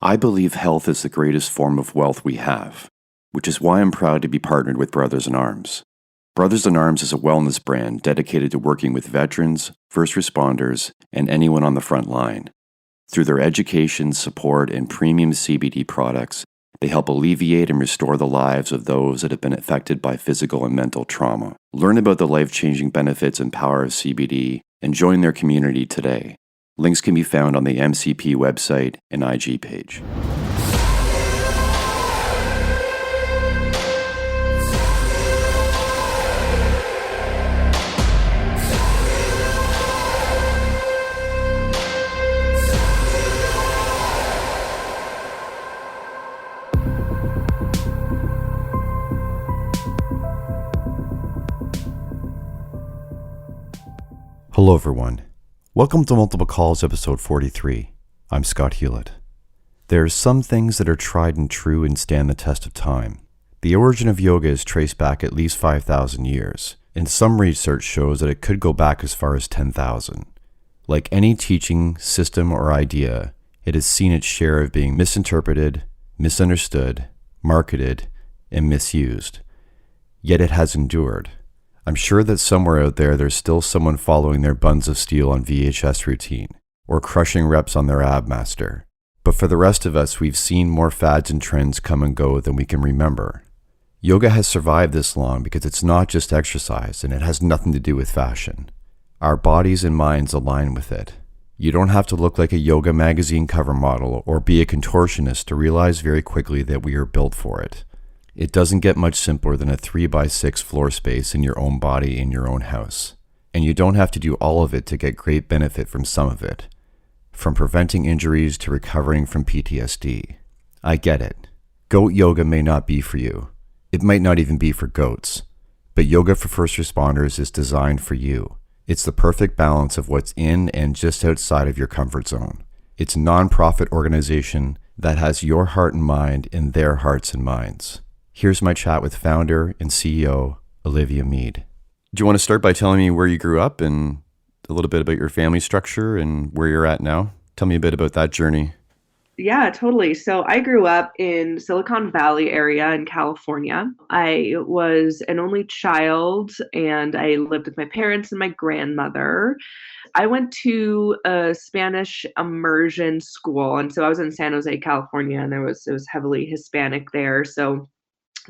I believe health is the greatest form of wealth we have, which is why I'm proud to be partnered with Brothers in Arms. Brothers in Arms is a wellness brand dedicated to working with veterans, first responders, and anyone on the front line. Through their education, support, and premium CBD products, they help alleviate and restore the lives of those that have been affected by physical and mental trauma. Learn about the life-changing benefits and power of CBD and join their community today. Links can be found on the MCP website and IG page. Hello everyone. Welcome to Multiple Calls episode 43. I'm Scott Hewlett. There are some things that are tried and true and stand the test of time. The origin of yoga is traced back at least 5,000 years, and some research shows that it could go back as far as 10,000. Like any teaching, system, or idea, it has seen its share of being misinterpreted, misunderstood, marketed, and misused. Yet it has endured. I'm sure that somewhere out there's still someone following their buns of steel on VHS routine, or crushing reps on their ab master. But for the rest of us, we've seen more fads and trends come and go than we can remember. Yoga has survived this long because it's not just exercise, and it has nothing to do with fashion. Our bodies and minds align with it. You don't have to look like a yoga magazine cover model or be a contortionist to realize very quickly that we are built for it. It doesn't get much simpler than a 3x6 floor space in your own body in your own house. And you don't have to do all of it to get great benefit from some of it. From preventing injuries to recovering from PTSD. I get it. Goat yoga may not be for you. It might not even be for goats. But yoga for first responders is designed for you. It's the perfect balance of what's in and just outside of your comfort zone. It's a non-profit organization that has your heart and mind in their hearts and minds. Here's my chat with founder and CEO, Olivia Mead. Do you want to start by telling me where you grew up and a little bit about your family structure and where you're at now? Tell me a bit about that journey. Yeah, totally. So I grew up in Silicon Valley area in California. I was an only child and I lived with my parents and my grandmother. I went to a Spanish immersion school. And so I was in San Jose, California, and it was heavily Hispanic there. So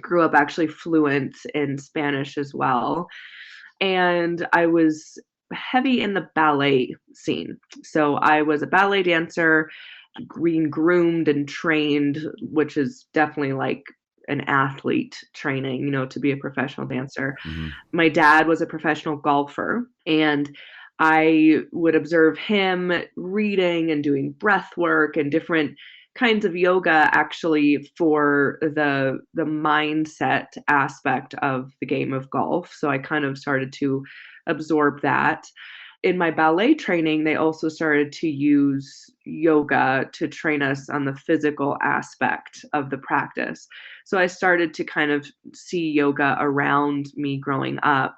grew up actually fluent in Spanish as well. And I was heavy in the ballet scene. So I was a ballet dancer, being groomed and trained, which is definitely like an athlete training, to be a professional dancer. Mm-hmm. My dad was a professional golfer, and I would observe him reading and doing breath work and different kinds of yoga actually for the mindset aspect of the game of golf. So I kind of started to absorb that. In my ballet training, they also started to use yoga to train us on the physical aspect of the practice. So I started to kind of see yoga around me growing up.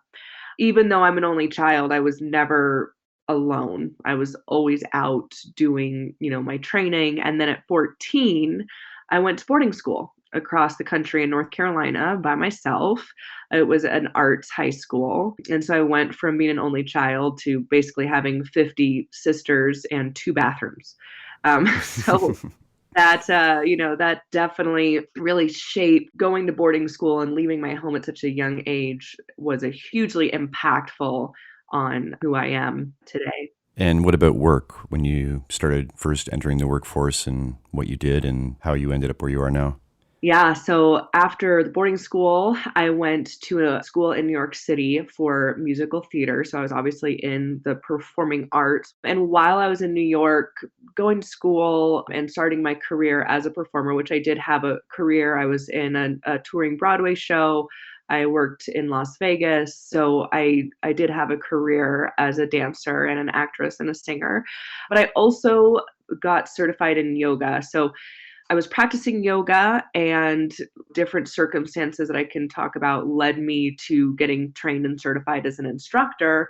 Even though I'm an only child, I was never alone. I was always out doing, my training. And then at 14, I went to boarding school across the country in North Carolina by myself. It was an arts high school. And so I went from being an only child to basically having 50 sisters and 2 bathrooms. So that definitely really shaped going to boarding school and leaving my home at such a young age was a hugely impactful on who I am today. And what about work when you started first entering the workforce and what you did and how you ended up where you are now? Yeah, so after the boarding school, I went to a school in New York City for musical theater. So I was obviously in the performing arts. And while I was in New York, going to school and starting my career as a performer, which I did have a career, I was in a touring Broadway show. I worked in Las Vegas. So I did have a career as a dancer and an actress and a singer. But I also got certified in yoga. So I was practicing yoga, and different circumstances that I can talk about led me to getting trained and certified as an instructor.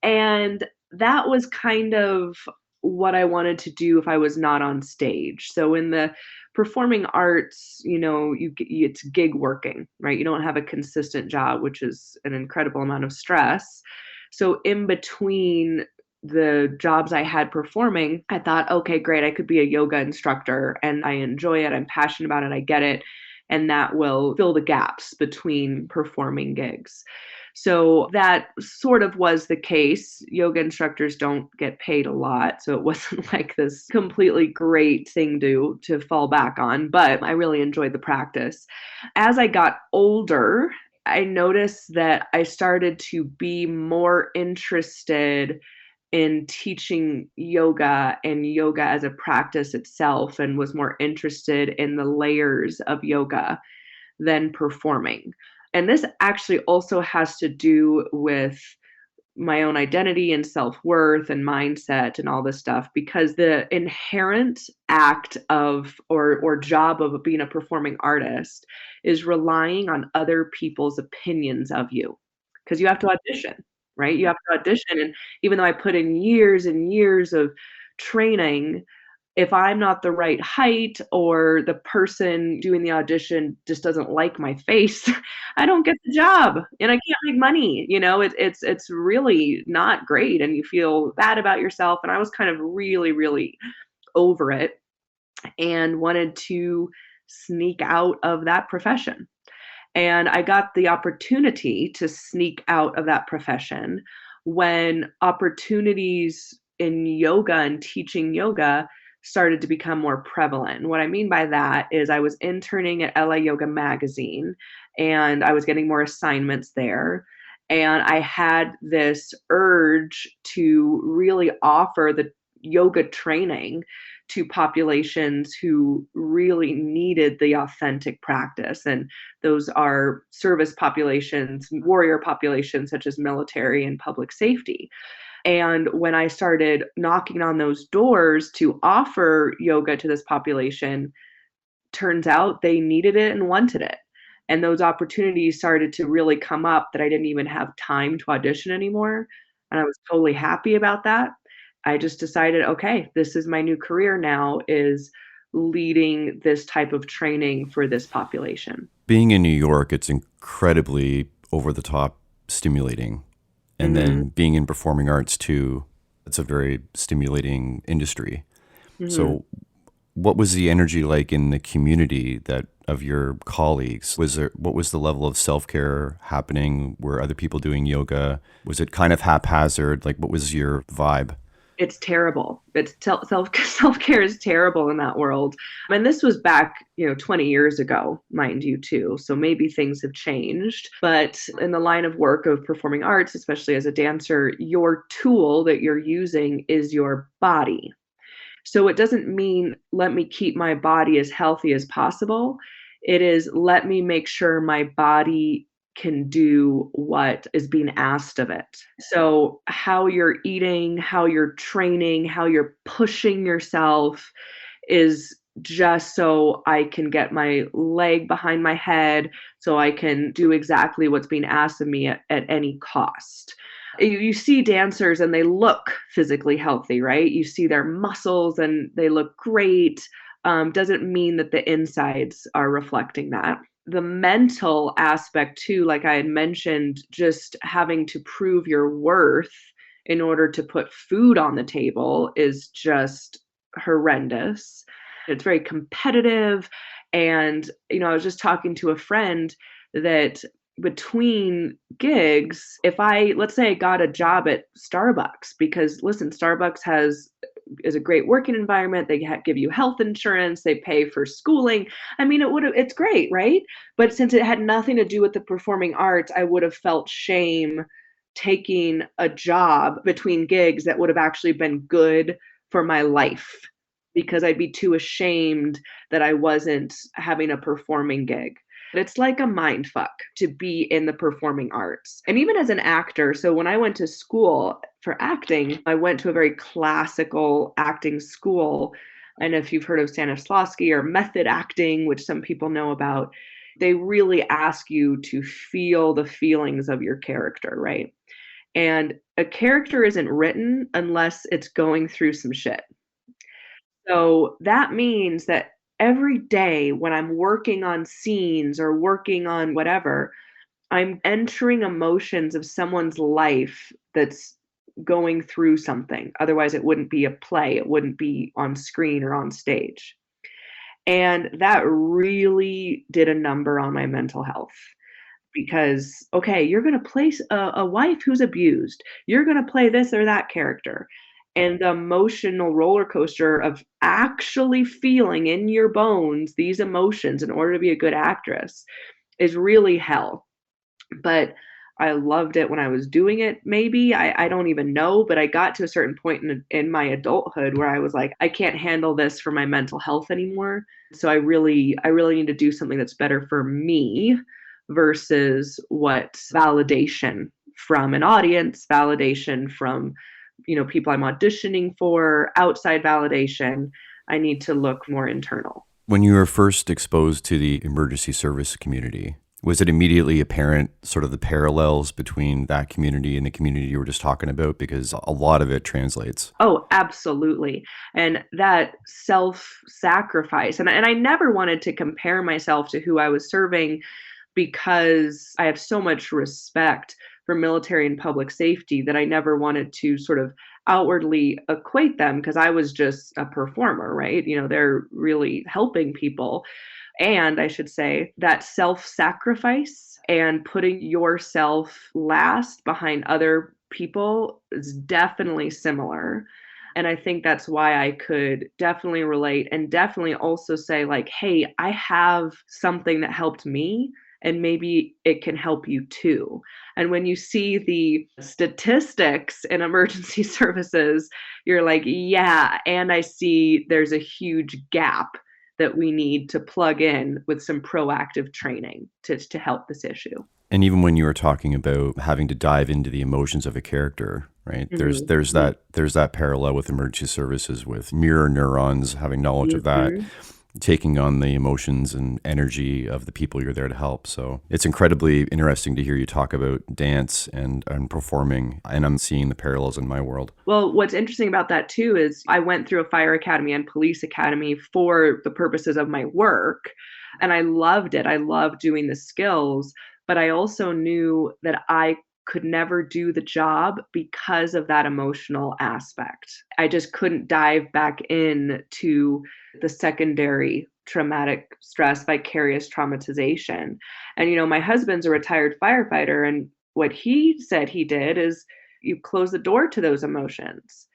And that was kind of what I wanted to do if I was not on stage. So in the performing arts, it's gig working, right? You don't have a consistent job, which is an incredible amount of stress. So in between the jobs I had performing, I thought, okay, great, I could be a yoga instructor and I enjoy it, I'm passionate about it, I get it, and that will fill the gaps between performing gigs. So that sort of was the case. Yoga instructors don't get paid a lot, so it wasn't like this completely great thing to fall back on, but I really enjoyed the practice. As I got older, I noticed that I started to be more interested in teaching yoga and yoga as a practice itself, and was more interested in the layers of yoga than performing. And this actually also has to do with my own identity and self-worth and mindset and all this stuff, because the inherent act of or job of being a performing artist is relying on other people's opinions of you, because you have to audition, right? You have to audition, and even though I put in years and years of training, if I'm not the right height or the person doing the audition just doesn't like my face, I don't get the job and I can't make money. It's really not great, and you feel bad about yourself. And I was kind of really, really over it and wanted to sneak out of that profession. And I got the opportunity to sneak out of that profession when opportunities in yoga and teaching yoga started to become more prevalent. And what I mean by that is I was interning at LA Yoga Magazine and I was getting more assignments there. And I had this urge to really offer the yoga training to populations who really needed the authentic practice. And those are service populations, warrior populations such as military and public safety. And when I started knocking on those doors to offer yoga to this population, turns out they needed it and wanted it. And those opportunities started to really come up that I didn't even have time to audition anymore. And I was totally happy about that. I just decided, okay, this is my new career now, is leading this type of training for this population. Being in New York, it's incredibly over the top stimulating. And Mhm. then being in performing arts too, it's a very stimulating industry. Mhm. So what was the energy like in the community that of your colleagues? What was the level of self-care happening? Were other people doing yoga? Was it kind of haphazard? Like, what was your vibe? It's terrible. It's self-care is terrible in that world. And this was back, 20 years ago, mind you, too. So maybe things have changed. But in the line of work of performing arts, especially as a dancer, your tool that you're using is your body. So it doesn't mean let me keep my body as healthy as possible. It is let me make sure my body can do what is being asked of it. So, how you're eating, how you're training, how you're pushing yourself is just so I can get my leg behind my head, so I can do exactly what's being asked of me at any cost. You see dancers and they look physically healthy, right? You see their muscles and they look great. Doesn't mean that the insides are reflecting that. The mental aspect, too, like I had mentioned, just having to prove your worth in order to put food on the table is just horrendous. It's very competitive. And, I was just talking to a friend that between gigs, if let's say I got a job at Starbucks, because listen, Starbucks is a great working environment. They give you health insurance, they pay for schooling. I mean, it's great, right? But since it had nothing to do with the performing arts, I would have felt shame taking a job between gigs that would have actually been good for my life, because I'd be too ashamed that I wasn't having a performing gig. It's like a mind fuck to be in the performing arts. And even as an actor, so when I went to school for acting, I went to a very classical acting school. And if you've heard of Stanislavski or method acting, which some people know about, they really ask you to feel the feelings of your character, right? And a character isn't written unless it's going through some shit. So that means that every day when I'm working on scenes or working on whatever, I'm entering emotions of someone's life that's going through something. Otherwise, it wouldn't be a play, it wouldn't be on screen or on stage. And that really did a number on my mental health because, okay, you're going to play a wife who's abused, you're going to play this or that character. And the emotional roller coaster of actually feeling in your bones these emotions in order to be a good actress is really hell. But I loved it when I was doing it, maybe. I don't even know, but I got to a certain point in my adulthood where I was like, I can't handle this for my mental health anymore. So I really need to do something that's better for me versus what validation from an audience, validation from, people I'm auditioning for, outside validation. I need to look more internal. When you were first exposed to the emergency service community, was it immediately apparent sort of the parallels between that community and the community you were just talking about? Because a lot of it translates. Oh, absolutely. And that self-sacrifice, and I never wanted to compare myself to who I was serving because I have so much respect for military and public safety that I never wanted to sort of outwardly equate them because I was just a performer, right? They're really helping people. And I should say that self sacrifice and putting yourself last behind other people is definitely similar. And I think that's why I could definitely relate and definitely also say, like, hey, I have something that helped me. And maybe it can help you too. And when you see the statistics in emergency services, you're like, yeah. And I see there's a huge gap that we need to plug in with some proactive training to help this issue. And even when you were talking about having to dive into the emotions of a character, right? There's Mhm, there's mhm, that there's that parallel with emergency services with mirror neurons having knowledge of that, mhm. taking on the emotions and energy of the people you're there to help. So it's incredibly interesting to hear you talk about dance and performing, and I'm seeing the parallels in my world. Well, what's interesting about that too is I went through a fire academy and police academy for the purposes of my work, and I loved it. I loved doing the skills, but I also knew that I could never do the job because of that emotional aspect. I just couldn't dive back in to the secondary traumatic stress, vicarious traumatization. And my husband's a retired firefighter, and what he said he did is you close the door to those emotions.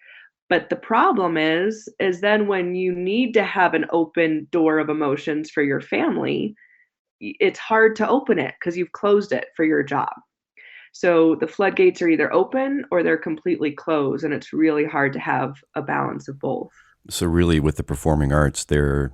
But the problem is then when you need to have an open door of emotions for your family, it's hard to open it because you've closed it for your job. So the floodgates are either open or they're completely closed, and it's really hard to have a balance of both. So really with the performing arts, they're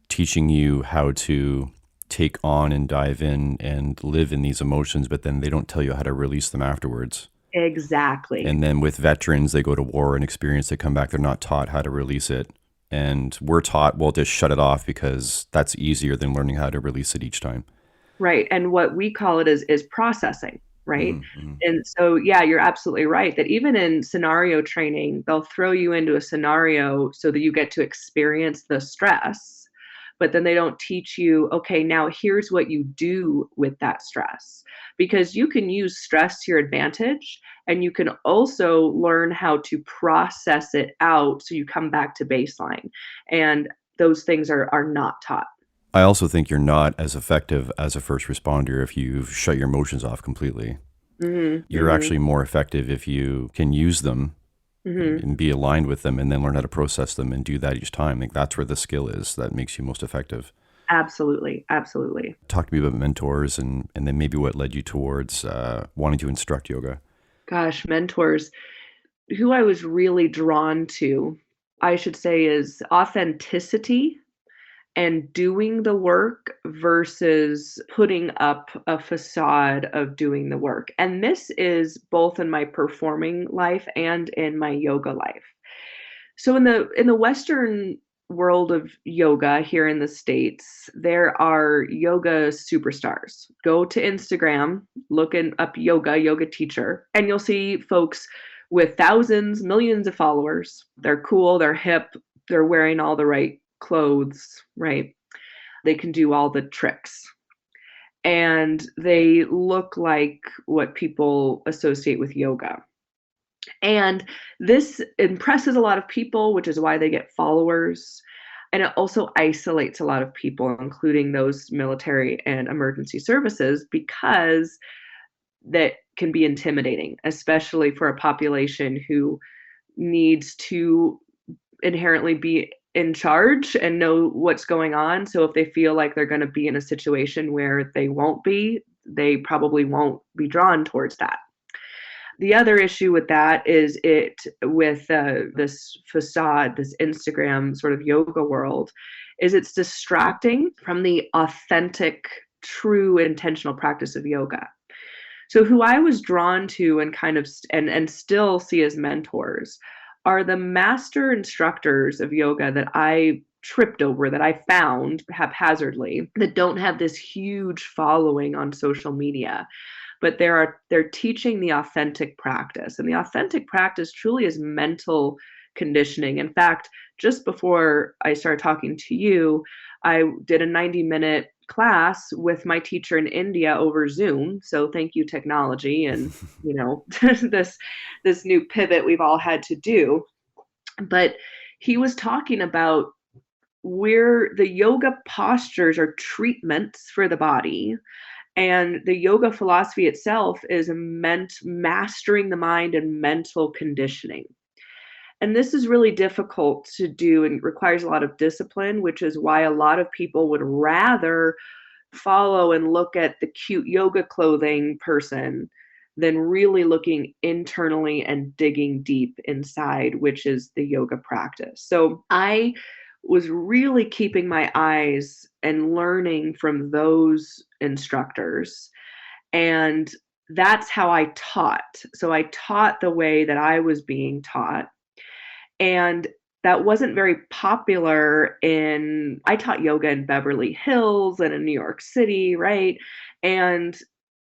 teaching you how to take on and dive in and live in these emotions, but then they don't tell you how to release them afterwards. Exactly. And then with veterans, they go to war and experience, they come back, they're not taught how to release it. And we're taught, well, just shut it off because that's easier than learning how to release it each time. Right, and what we call it is processing, right? Mm-hmm. And so, yeah, you're absolutely right that even in scenario training, they'll throw you into a scenario so that you get to experience the stress, but then they don't teach you, okay, now here's what you do with that stress. Because you can use stress to your advantage, and you can also learn how to process it out so you come back to baseline. And those things are not taught. I also think you're not as effective as a first responder if you've shut your emotions off completely. Mhm, You're mhm, actually more effective if you can use them mhm. and be aligned with them and then learn how to process them and do that each time. Like that's where the skill is that makes you most effective. Absolutely, absolutely. Talk to me about mentors and then maybe what led you towards wanting to instruct yoga. Gosh, mentors. Who I was really drawn to, I should say, is authenticity and doing the work versus putting up a facade of doing the work. And this is both in my performing life and in my yoga life. So in the Western world of yoga here in the States, there are yoga superstars. Go to Instagram, up yoga teacher, and you'll see folks with thousands, millions of followers. They're cool, they're hip, they're wearing all the right clothes, right? They can do all the tricks. And they look like what people associate with yoga. And this impresses a lot of people, which is why they get followers. And it also isolates a lot of people, including those military and emergency services, because that can be intimidating, especially for a population who needs to inherently be in charge and know what's going on. So if they feel like they're going to be in a situation where they won't be, they probably won't be drawn towards that. The other issue with that is with this facade, this Instagram sort of yoga world, is it's distracting from the authentic, true, intentional practice of yoga. So who I was drawn to and kind of and still see as mentors are the master instructors of yoga that I tripped over, that I found haphazardly, that don't have this huge following on social media, but they're teaching the authentic practice. And the authentic practice truly is mental conditioning. In fact, just before I started talking to you, I did a 90-minute class with my teacher in India over Zoom. So thank you, technology, and this new pivot we've all had to do. But he was talking about where the yoga postures are treatments for the body, and the yoga philosophy itself is mastering the mind and mental conditioning. And this is really difficult to do and requires a lot of discipline, which is why a lot of people would rather follow and look at the cute yoga clothing person than really looking internally and digging deep inside, which is the yoga practice. So I was really keeping my eyes and learning from those instructors. And that's how I taught. So I taught the way that I was being taught. And that wasn't very popular I taught yoga in Beverly Hills and in New York City, right? And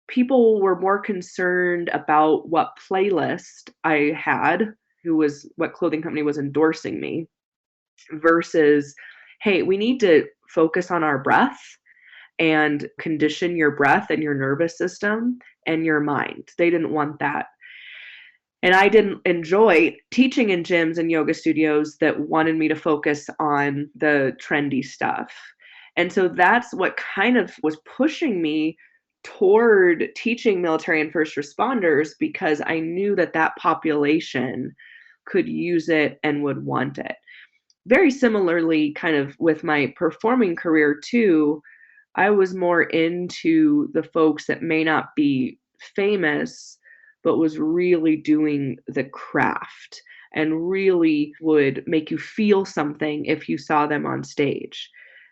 people were more concerned about what playlist I had, what clothing company was endorsing me, versus, hey, we need to focus on our breath and condition your breath and your nervous system and your mind. They didn't want that. And I didn't enjoy teaching in gyms and yoga studios that wanted me to focus on the trendy stuff. And so that's what kind of was pushing me toward teaching military and first responders, because I knew that population could use it and would want it. Very similarly, kind of with my performing career too, I was more into the folks that may not be famous, but was really doing the craft and really would make you feel something if you saw them on stage.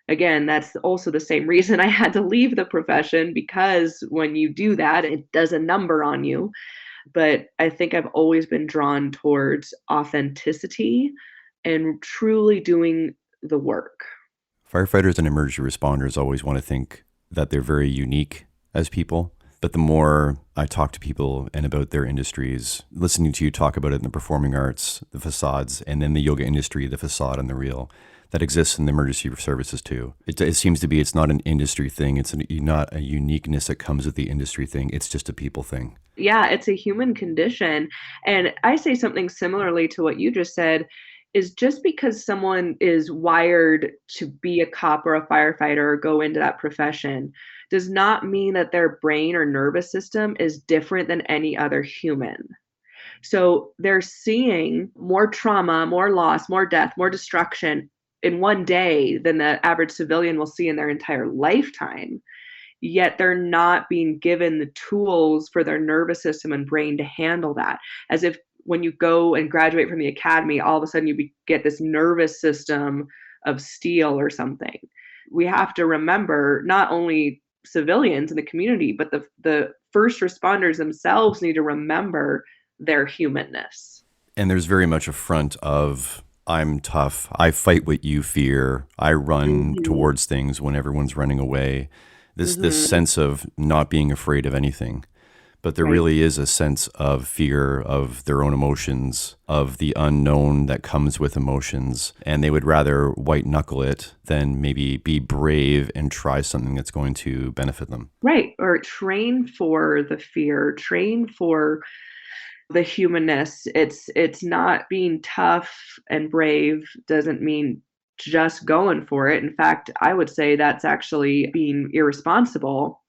Again, that's also the same reason I had to leave the profession, because when you do that, it does a number on you. But I think I've always been drawn towards authenticity and truly doing the work. Firefighters and emergency responders always want to think that they're very unique as people. But the more I talk to people and about their industries, listening to you talk about it in the performing arts, the facades, and then the yoga industry, the facade and the real, that exists in the emergency services too. It seems to be it's not an industry thing. It's not a uniqueness that comes with the industry thing. It's just a people thing. Yeah, it's a human condition. And I say something similarly to what you just said, is just because someone is wired to be a cop or a firefighter or go into that profession does not mean that their brain or nervous system is different than any other human. So they're seeing more trauma, more loss, more death, more destruction in one day than the average civilian will see in their entire lifetime. Yet they're not being given the tools for their nervous system and brain to handle that. As if when you go and graduate from the academy, all of a sudden you get this nervous system of steel or something. We have to remember not only civilians in the community, but the first responders themselves need to remember their humanness. And there's very much a front of I'm tough. I fight what you fear. I run Mhm. towards things when everyone's running away. This Mhm. sense of not being afraid of anything. But there Right. really is a sense of fear of their own emotions, of the unknown that comes with emotions. And they would rather white knuckle it than maybe be brave and try something that's going to benefit them. Right. Or train for the fear, train for the humanness. It's not being tough and brave doesn't mean just going for it. In fact, I would say that's actually being irresponsible.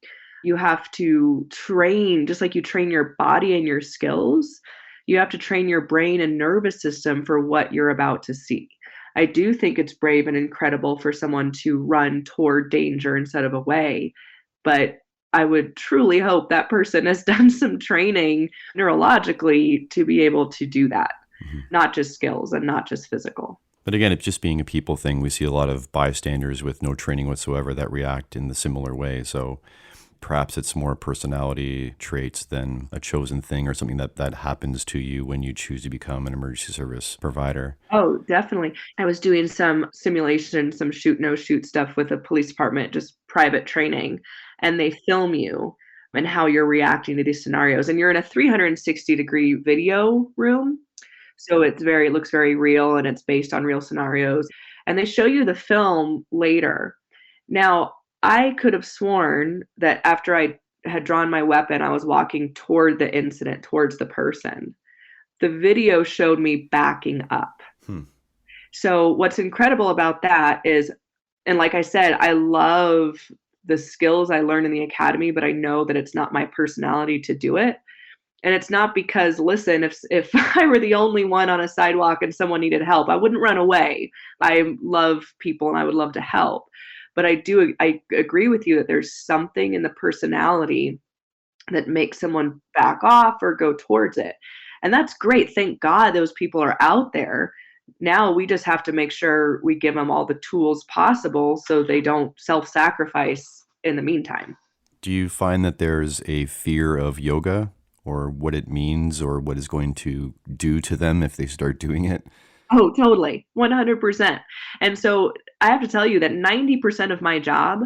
You have to train just like you train your body and your skills. You have to train your brain and nervous system for what you're about to see. I do think it's brave and incredible for someone to run toward danger instead of away, but I would truly hope that person has done some training neurologically to be able to do that, Mhm. not just skills and not just physical. But again, it's just being a people thing. We see a lot of bystanders with no training whatsoever that react in the similar way. So perhaps it's more personality traits than a chosen thing or something that happens to you when you choose to become an emergency service provider. Oh, definitely. I was doing some simulation, some shoot, no shoot stuff with a police department, just private training, and they film you and how you're reacting to these scenarios. And you're in a 360-degree video room. So it looks very real and it's based on real scenarios. And they show you the film later. Now, I could have sworn that after I had drawn my weapon, I was walking toward the incident, towards the person. The video showed me backing up. Hmm. So what's incredible about that is, and like I said, I love the skills I learned in the academy, but I know that it's not my personality to do it. And it's not because, listen, if I were the only one on a sidewalk and someone needed help, I wouldn't run away. I love people and I would love to help. But I agree with you that there's something in the personality that makes someone back off or go towards it. And that's great. Thank God those people are out there. Now we just have to make sure we give them all the tools possible so they don't self-sacrifice in the meantime. Do you find that there's a fear of yoga or what it means or what it's going to do to them if they start doing it? Oh, totally. 100%. And so I have to tell you that 90% of my job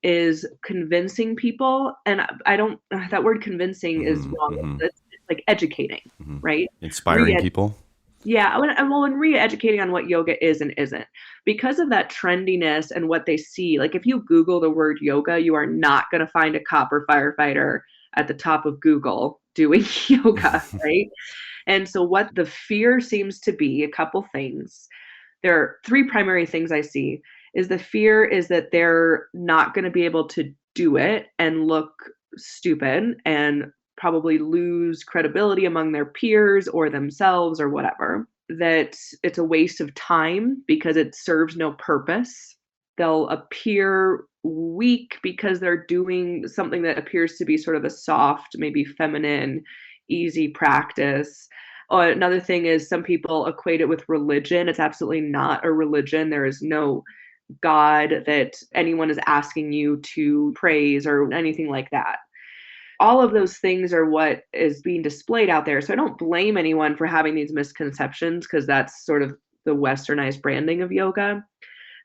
is convincing people, and I don't that word convincing is Hmm. wrong. Hmm. It's like educating, Hmm. right? Inspiring Re people? Yeah, and re-educating on what yoga is and isn't. Because of that trendiness and what they see, like if you Google the word yoga, you are not gonna find a cop or firefighter at the top of Google doing yoga, right? And so what the fear seems to be, a couple things. There are three primary things I see. Is the fear is that they're not going to be able to do it and look stupid and probably lose credibility among their peers or themselves or whatever. That it's a waste of time because it serves no purpose. They'll appear weak because they're doing something that appears to be sort of a soft, maybe feminine, easy practice. Oh, another thing is some people equate it with religion. It's absolutely not a religion. There is no God that anyone is asking you to praise or anything like that. All of those things are what is being displayed out there. So I don't blame anyone for having these misconceptions because that's sort of the westernized branding of yoga.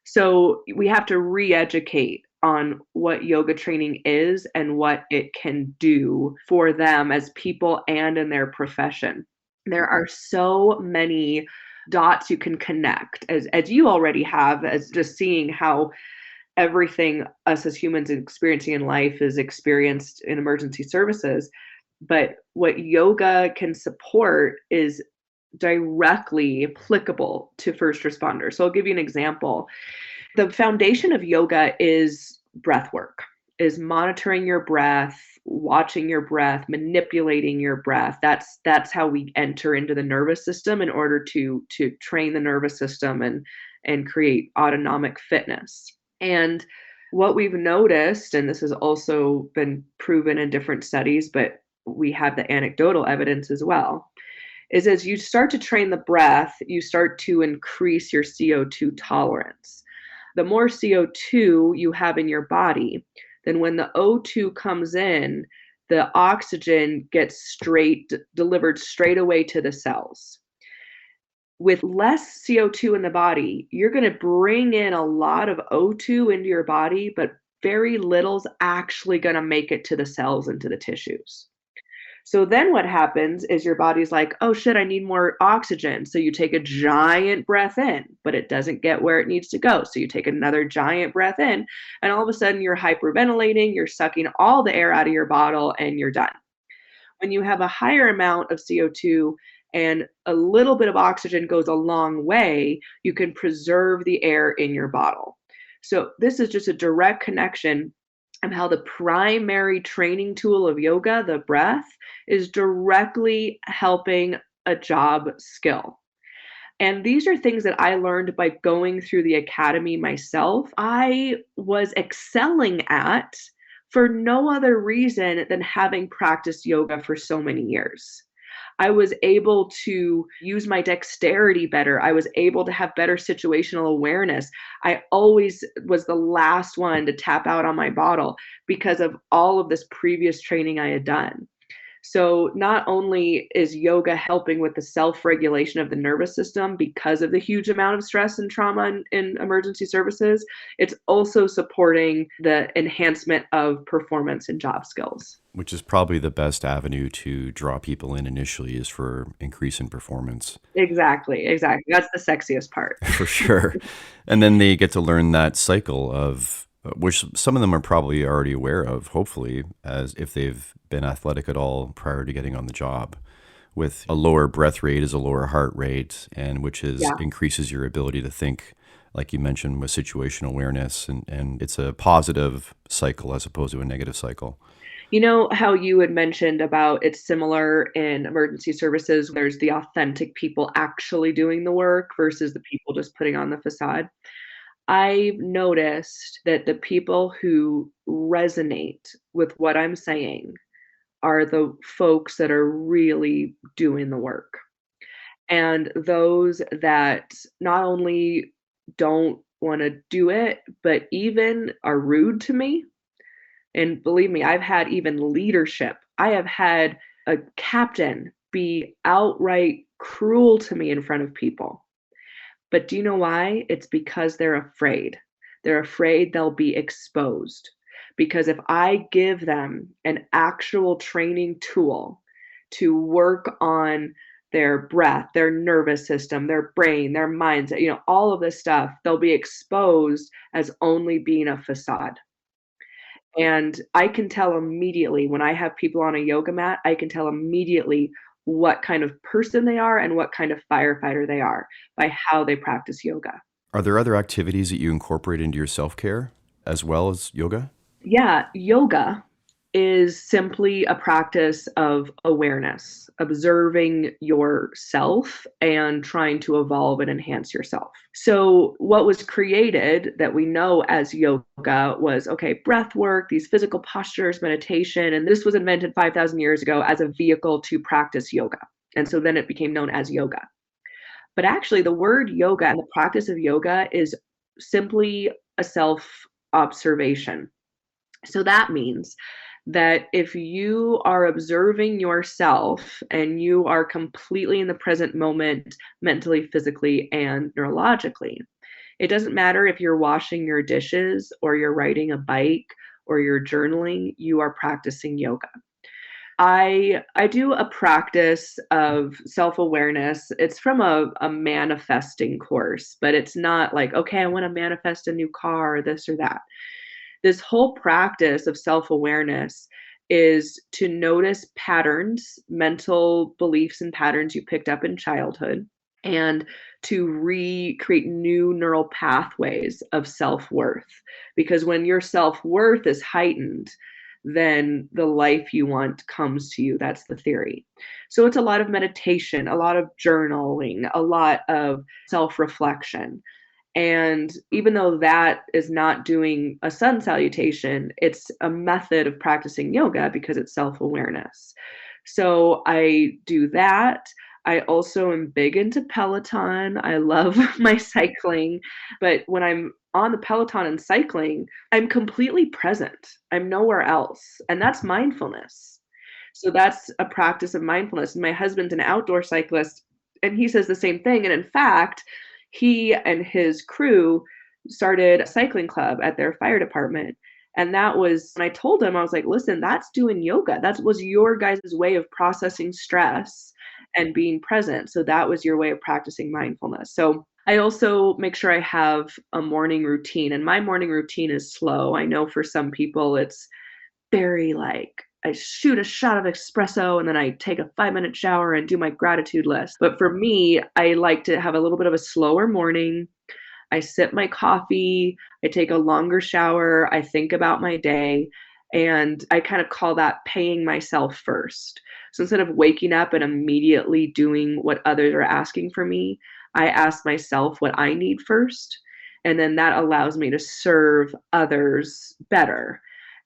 So we have to re-educate on what yoga training is and what it can do for them as people and in their profession. There are so many dots you can connect as you already have, as just seeing how everything us as humans experiencing in life is experienced in emergency services. But what yoga can support is directly applicable to first responders. So I'll give you an example. The foundation of yoga is breath work, is monitoring your breath, watching your breath, manipulating your breath. That's how we enter into the nervous system in order to train the nervous system and create autonomic fitness. And what we've noticed, and this has also been proven in different studies, but we have the anecdotal evidence as well, is as you start to train the breath, you start to increase your CO2 tolerance. The more CO2 you have in your body, then when the O2 comes in, the oxygen gets delivered straight away to the cells. with less CO2 in the body, you're going to bring in a lot of O2 into your body, but very little's actually going to make it to the cells and to the tissues. So then what happens is your body's like, oh shit, I need more oxygen. So you take a giant breath in, but it doesn't get where it needs to go. So you take another giant breath in, and all of a sudden you're hyperventilating, you're sucking all the air out of your bottle, and you're done. When you have a higher amount of CO2 and a little bit of oxygen goes a long way, you can preserve the air in your bottle. So, this is just a direct connection of how the primary training tool of yoga, the breath, is directly helping a job skill. And these are things that I learned by going through the academy myself. I was excelling at for no other reason than having practiced yoga for so many years. I was able to use my dexterity better. I was able to have better situational awareness. I always was the last one to tap out on my bottle because of all of this previous training I had done. So not only is yoga helping with the self-regulation of the nervous system because of the huge amount of stress and trauma in emergency services, it's also supporting the enhancement of performance and job skills. Which is probably the best avenue to draw people in initially, is for increase in performance. Exactly, exactly. That's the sexiest part. For sure. And then they get to learn that cycle of which some of them are probably already aware of, hopefully, as if they've been athletic at all prior to getting on the job. With a lower breath rate is a lower heart rate, and which is Yeah. increases your ability to think, like you mentioned, with situational awareness, and it's a positive cycle as opposed to a negative cycle. You know how you had mentioned about it's similar in emergency services, there's the authentic people actually doing the work versus the people just putting on the facade? I've noticed that the people who resonate with what I'm saying are the folks that are really doing the work. And those that not only don't want to do it, but even are rude to me. And believe me, I've had even leadership. I have had a captain be outright cruel to me in front of people. But do you know why? It's because they're afraid. They're afraid they'll be exposed. Because if I give them an actual training tool to work on their breath, their nervous system, their brain, their mindset, all of this stuff, they'll be exposed as only being a facade. And I can tell immediately when I have people on a yoga mat, I can tell immediately what kind of person they are and what kind of firefighter they are by how they practice yoga. Are there other activities that you incorporate into your self-care as well as yoga? Yeah, yoga is simply a practice of awareness, observing yourself and trying to evolve and enhance yourself. So, what was created that we know as yoga was okay, breath work, these physical postures, meditation, and this was invented 5,000 years ago as a vehicle to practice yoga. And so then it became known as yoga. But actually, the word yoga and the practice of yoga is simply a self observation. So that means that if you are observing yourself and you are completely in the present moment, mentally, physically, and neurologically, it doesn't matter if you're washing your dishes or you're riding a bike or you're journaling, you are practicing yoga. I do a practice of self-awareness. It's from a manifesting course, but it's not like, okay, I want to manifest a new car or this or that. This whole practice of self-awareness is to notice patterns, mental beliefs and patterns you picked up in childhood, and to recreate new neural pathways of self-worth. Because when your self-worth is heightened, then the life you want comes to you. That's the theory. So it's a lot of meditation, a lot of journaling, a lot of self-reflection. And even though that is not doing a sun salutation, it's a method of practicing yoga because it's self awareness. So I do that. I also am big into Peloton. I love my cycling. But when I'm on the Peloton and cycling, I'm completely present. I'm nowhere else. And that's mindfulness. So that's a practice of mindfulness. My husband's an outdoor cyclist, And he says the same thing. And in fact, he and his crew started a cycling club at their fire department. And that was when I told him, I was like, listen, that's doing yoga. That was your guys' way of processing stress and being present. So that was your way of practicing mindfulness. So I also make sure I have a morning routine, and my morning routine is slow. I know for some people it's very like, I shoot a shot of espresso and then I take a 5-minute shower and do my gratitude list. But for me, I like to have a little bit of a slower morning. I sip my coffee, I take a longer shower, I think about my day, and I kind of call that paying myself first. So instead of waking up and immediately doing what others are asking for me, I ask myself what I need first. And then that allows me to serve others better.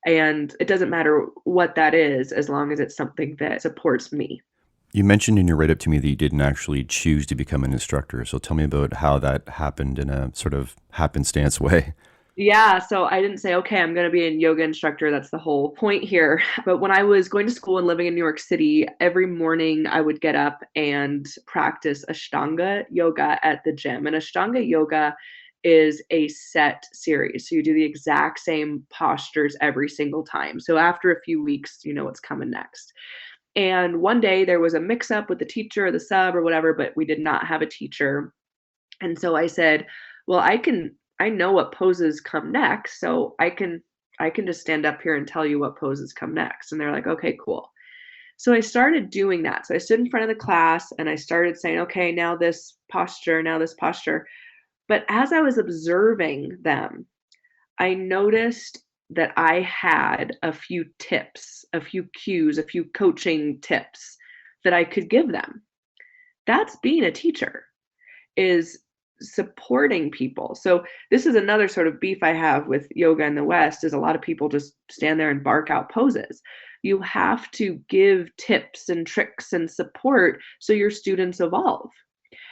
And it doesn't matter what that is, as long as it's something that supports me. You mentioned in your write-up to me that you didn't actually choose to become an instructor. So tell me about how that happened in a sort of happenstance way. Yeah, so I didn't say, okay, I'm going to be a yoga instructor. That's the whole point here. But when I was going to school and living in New York City, every morning I would get up and practice Ashtanga yoga at the gym. And Ashtanga yoga is a set series. So you do the exact same postures every single time. So after a few weeks, you know what's coming next. And one day there was a mix up with the teacher or the sub or whatever, but we did not have a teacher. And so I said, well, I know what poses come next, so I can just stand up here and tell you what poses come next. And they're like, okay, cool. So I started doing that. So I stood in front of the class and I started saying, okay, now this posture, now this posture. But as I was observing them, I noticed that I had a few tips, a few cues, a few coaching tips that I could give them. That's being a teacher, is supporting people. So this is another sort of beef I have with yoga in the West, is a lot of people just stand there and bark out poses. You have to give tips and tricks and support so your students evolve.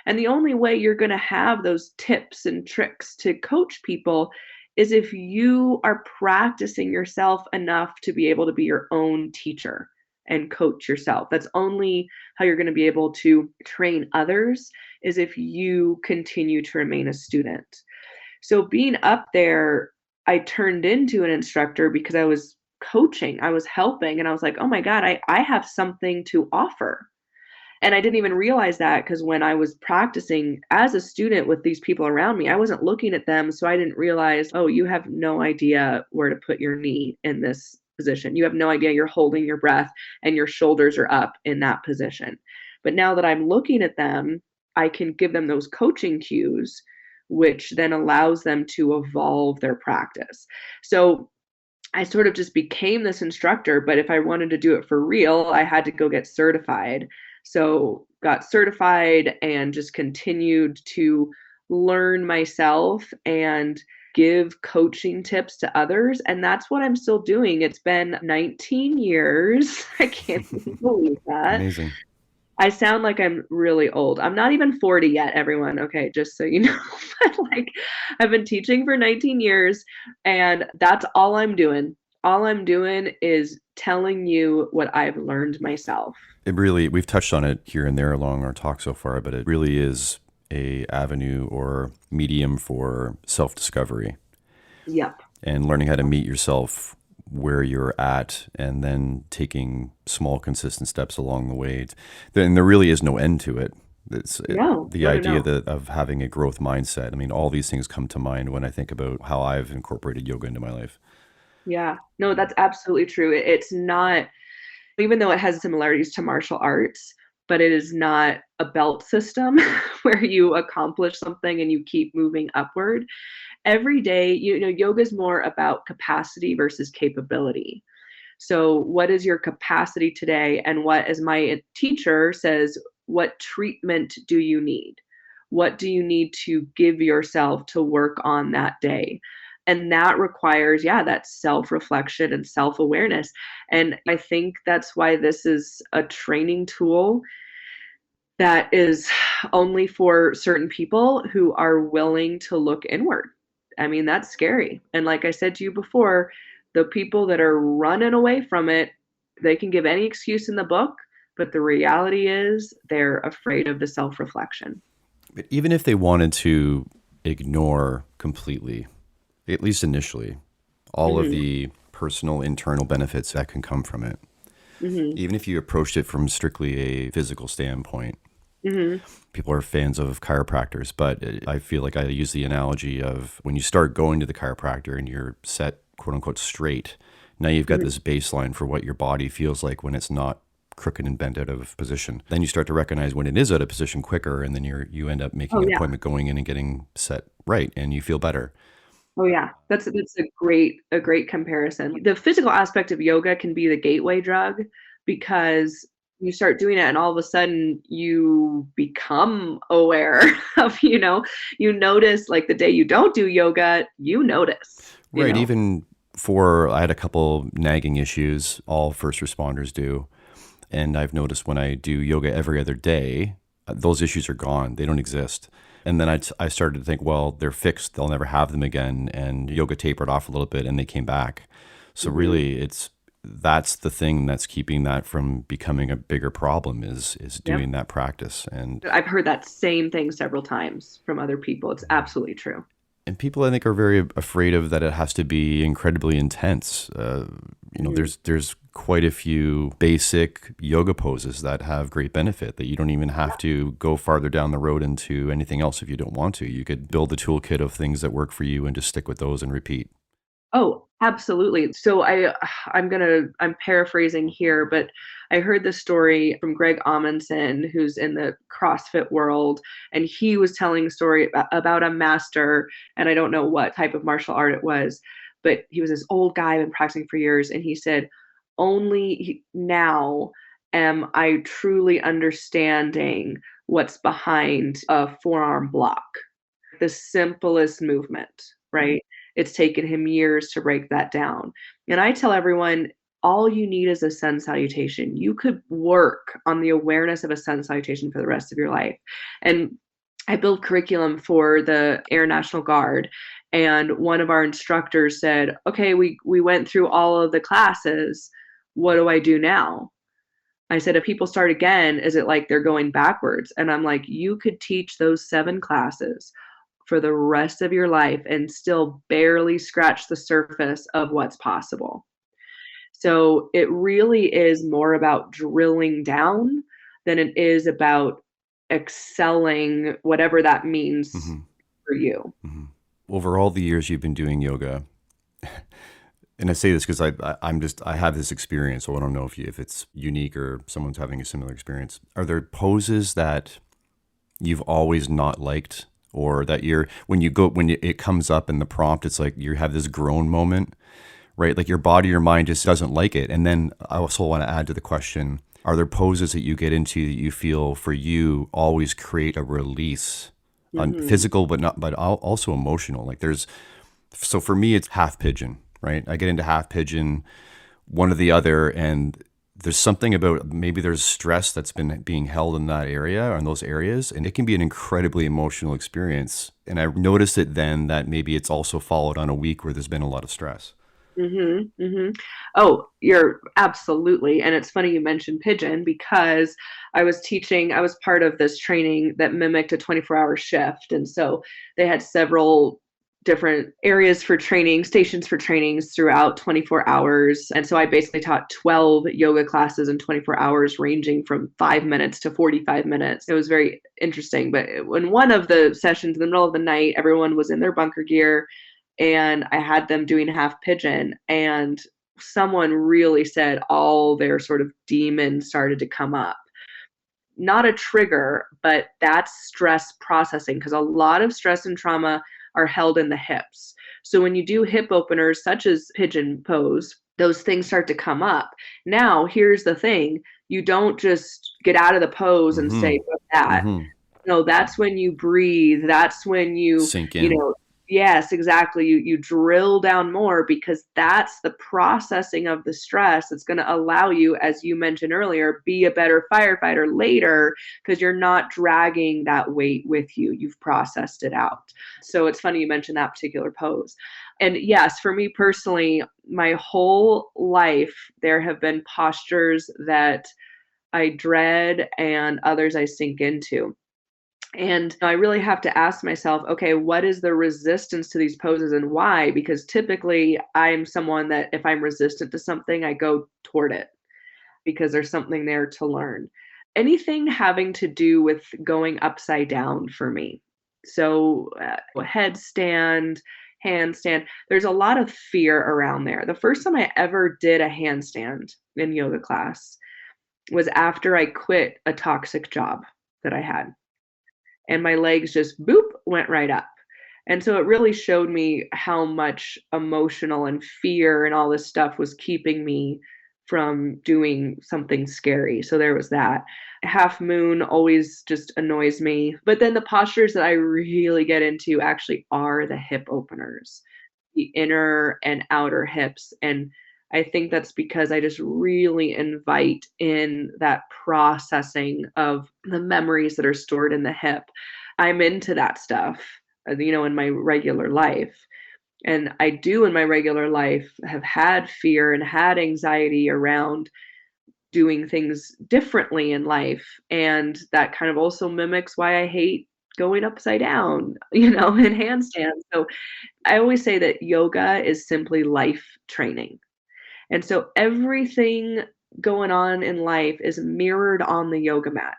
And the only way you're going to have those tips and tricks to coach people is if you are practicing yourself enough to be able to be your own teacher and coach yourself. That's only how you're going to be able to train others, is if you continue to remain a student. So being up there, I turned into an instructor because I was coaching, I was helping, and I was like, oh my God, I have something to offer. And I didn't even realize that, because when I was practicing as a student with these people around me, I wasn't looking at them. So I didn't realize, oh, you have no idea where to put your knee in this position. You have no idea you're holding your breath and your shoulders are up in that position. But now that I'm looking at them, I can give them those coaching cues, which then allows them to evolve their practice. So I sort of just became this instructor, but if I wanted to do it for real, I had to go get certified. So got certified and just continued to learn myself and give coaching tips to others. And that's what I'm still doing. It's been 19 years. I can't even believe that. Amazing. I sound like I'm really old. I'm not even 40 yet, everyone. Okay, just so you know. But like, I've been teaching for 19 years, and that's all I'm doing. All I'm doing is telling you what I've learned myself. It really, we've touched on it here and there along our talk so far, but it really is a avenue or medium for self-discovery Yep. and learning how to meet yourself where you're at, and then taking small, consistent steps along the way. And there really is no end to it. No, The no, no, idea no. of having a growth mindset. I mean, all these things come to mind when I think about how I've incorporated yoga into my life. Yeah. No, that's absolutely true. It's not, even though it has similarities to martial arts, but it is not a belt system where you accomplish something and you keep moving upward. Every day, yoga is more about capacity versus capability. So what is your capacity today? And what, as my teacher says, what treatment do you need? What do you need to give yourself to work on that day? And that requires, yeah, that self-reflection and self-awareness. And I think that's why this is a training tool that is only for certain people who are willing to look inward. I mean, that's scary. And like I said to you before, the people that are running away from it, they can give any excuse in the book, But the reality is they're afraid of the self-reflection. But even if they wanted to ignore completely, at least initially, all of Hmm. the personal internal benefits that can come from it, Hmm. even if you approached it from strictly a physical standpoint, Hmm. people are fans of chiropractors, but I feel like I use the analogy of when you start going to the chiropractor and you're set, quote unquote, straight, now you've got Hmm. this baseline for what your body feels like when it's not crooked and bent out of position. Then you start to recognize when it is out of position quicker, and then you end up Oh making an yeah. appointment going in and getting set right, and you feel better. Oh yeah. That's a great comparison. The physical aspect of yoga can be the gateway drug because you start doing it and all of a sudden you become aware of, you notice like the day you don't do yoga, you notice, Right. Even for, I had a couple nagging issues, all first responders do. And I've noticed when I do yoga every other day, those issues are gone. They don't exist. And then I started to think, well, they're fixed. They'll never have them again. And yoga tapered off a little bit and they came back. So Mhm. really, that's the thing that's keeping that from becoming a bigger problem is Yep. doing that practice. I've heard that same thing several times from other people. It's absolutely true. And people, I think, are very afraid of that. It has to be incredibly intense. Mhm. There's quite a few basic yoga poses that have great benefit that you don't even have to go farther down the road into anything else if you don't want to. You could build a toolkit of things that work for you and just stick with those and repeat. Oh, absolutely. So I'm paraphrasing here, but I heard this story from Greg Amundsen, who's in the CrossFit world, and he was telling a story about a master, and I don't know what type of martial art it was, but he was this old guy, been practicing for years, and he said, now am I truly understanding what's behind a forearm block, the simplest movement, right? It's taken him years to break that down. And I tell everyone, all you need is a sun salutation. You could work on the awareness of a sun salutation for the rest of your life. And I build curriculum for the Air National Guard. And one of our instructors said, okay, we went through all of the classes. What do I do now? I said, if people start again, is it like they're going backwards? And I'm like, you could teach those 7 classes for the rest of your life and still barely scratch the surface of what's possible. So it really is more about drilling down than it is about excelling, whatever that means Hmm. for you. Hmm. Over all the years you've been doing yoga, and I say this because I have this experience, so I don't know if it's unique or someone's having a similar experience. Are there poses that you've always not liked, or that it comes up in the prompt, it's like you have this groan moment, right? Like your body, your mind just doesn't like it. And then I also want to add to the question: are there poses that you get into that you feel for you always create a release, on Mhm. physical but also emotional? Like so for me, it's half pigeon, right? I get into half pigeon, one or the other, and there's something about, maybe there's stress that's been being held in that area or in those areas, and it can be an incredibly emotional experience. And I noticed it then that maybe it's also followed on a week where there's been a lot of stress. Mhm, mhm. Oh, you're absolutely, and it's funny you mentioned pigeon because I was part of this training that mimicked a 24-hour shift, and so they had several different areas for training, stations for trainings throughout 24 hours, and so I basically taught 12 yoga classes in 24 hours ranging from 5 minutes to 45 minutes. It was very interesting, but in one of the sessions in the middle of the night, everyone was in their bunker gear and I had them doing half pigeon, and someone really said all their sort of demons started to come up. Not a trigger, but that's stress processing because a lot of stress and trauma are held in the hips. So when you do hip openers, such as pigeon pose, those things start to come up. Now, here's the thing, you don't just get out of the pose and Mm-hmm. say, "What's that?" Mm-hmm. No, that's when you breathe. That's when Sink you in. know, yes, exactly. You drill down more because that's the processing of the stress that's going to allow you, as you mentioned earlier, be a better firefighter later because you're not dragging that weight with you. You've processed it out. So it's funny you mentioned that particular pose. And yes, for me personally, my whole life, there have been postures that I dread and others I sink into. And I really have to ask myself, okay, what is the resistance to these poses and why? Because typically I'm someone that if I'm resistant to something, I go toward it because there's something there to learn. Anything having to do with going upside down for me. So, headstand, handstand, there's a lot of fear around there. The first time I ever did a handstand in yoga class was after I quit a toxic job that I had, and my legs just boop went right up. And so it really showed me how much emotional and fear and all this stuff was keeping me from doing something scary. So there was that. Half moon always just annoys me. But then the postures that I really get into actually are the hip openers, the inner and outer hips. And I think that's because I just really invite in that processing of the memories that are stored in the hip. I'm into that stuff, in my regular life. And I do in my regular life have had fear and had anxiety around doing things differently in life. And that kind of also mimics why I hate going upside down, in handstands. So I always say that yoga is simply life training. And so everything going on in life is mirrored on the yoga mat.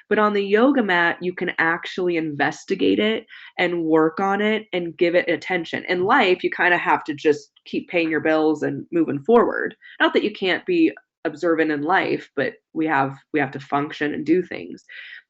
But on the yoga mat, you can actually investigate it and work on it and give it attention. In life, you kind of have to just keep paying your bills and moving forward. Not that you can't be observant in life, but we have to function and do things.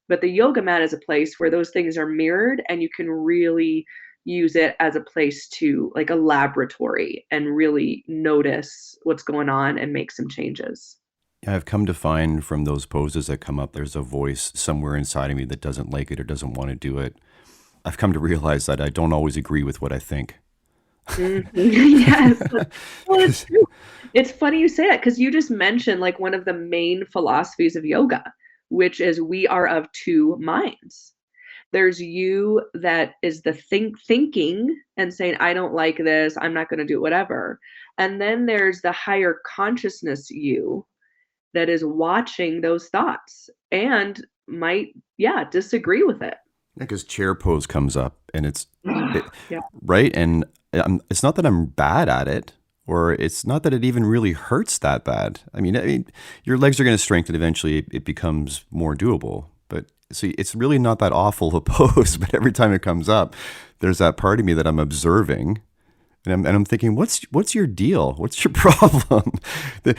But the yoga mat is a place where those things are mirrored and you can really use it as a place to like a laboratory and really notice what's going on and make some changes. Yeah, I've come to find from those poses that come up, there's a voice somewhere inside of me that doesn't like it or doesn't want to do it. I've come to realize that I don't always agree with what I think. Mhm. Yes. Well, it's true. It's funny you say that because you just mentioned like one of the main philosophies of yoga, which is we are of two minds. There's you that is the thinking and saying, I don't like this, I'm not going to do whatever. And then there's the higher consciousness you that is watching those thoughts and might, yeah, disagree with it. Because chair pose comes up and it, Yeah. right. And it's not that I'm bad at it, or it's not that it even really hurts that bad. I mean, your legs are going to strengthen eventually. It becomes more doable. But see, it's really not that awful of a pose. But every time it comes up, there's that part of me that I'm observing. And I'm thinking, what's your deal? What's your problem?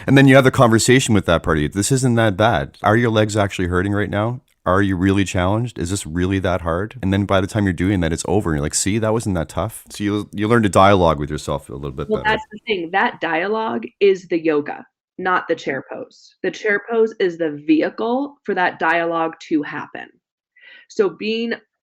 And then you have the conversation with that party. This isn't that bad. Are your legs actually hurting right now? Are you really challenged? Is this really that hard? And then by the time you're doing that, it's over. And you're like, see, that wasn't that tough. So you learn to dialogue with yourself a little bit Well, better. that's the thing. That dialogue is the yoga, not the chair pose. The chair pose is the vehicle for that dialogue to happen. So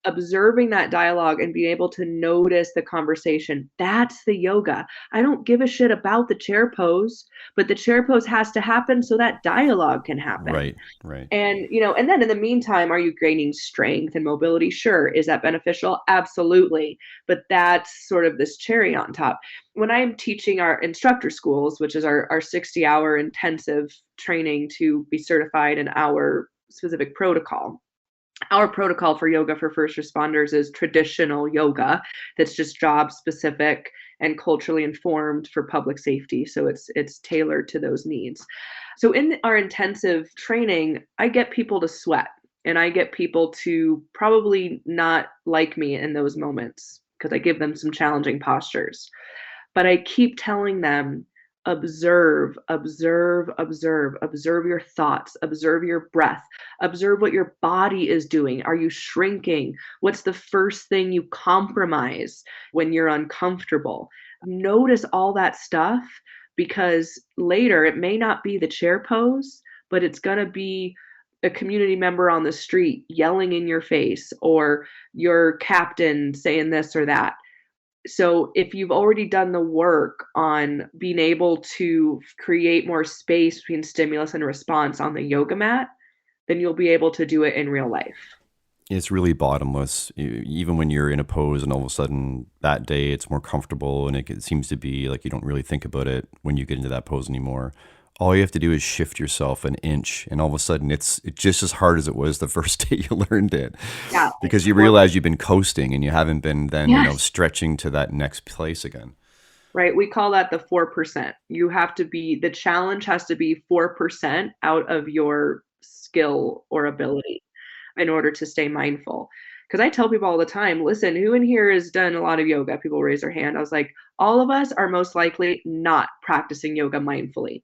observing that dialogue and being able to notice the conversation, that's the yoga. I don't give a shit about the chair pose, but the chair pose has to happen so that dialogue can happen. Right, right. And then in the meantime, are you gaining strength and mobility? Sure. Is that beneficial? Absolutely. But that's sort of this cherry on top. When I'm teaching our instructor schools, which is our 60-hour intensive training to be certified in our specific protocol, our protocol for yoga for first responders is traditional yoga that's just job specific and culturally informed for public safety. So it's tailored to those needs. So in our intensive training, I get people to sweat and I get people to probably not like me in those moments because I give them some challenging postures. But I keep telling them, observe, observe, observe, observe your thoughts, observe your breath, observe what your body is doing. Are you shrinking? What's the first thing you compromise when you're uncomfortable? Notice all that stuff because later it may not be the chair pose, but it's going to be a community member on the street yelling in your face or your captain saying this or that. So if you've already done the work on being able to create more space between stimulus and response on the yoga mat, then you'll be able to do it in real life. It's really bottomless. Even when you're in a pose and all of a sudden that day it's more comfortable and it seems to be like you don't really think about it when you get into that pose anymore. All you have to do is shift yourself an inch, and all of a sudden it's just as hard as it was the first day you learned it, Yeah, because you or realize you've been coasting and you haven't been then, yes, stretching to that next place again. right. We call that the 4%. The challenge has to be 4% out of your skill or ability in order to stay mindful. Because I tell people all the time, listen, who in here has done a lot of yoga? People raise their hand. I was like, all of us are most likely not practicing yoga mindfully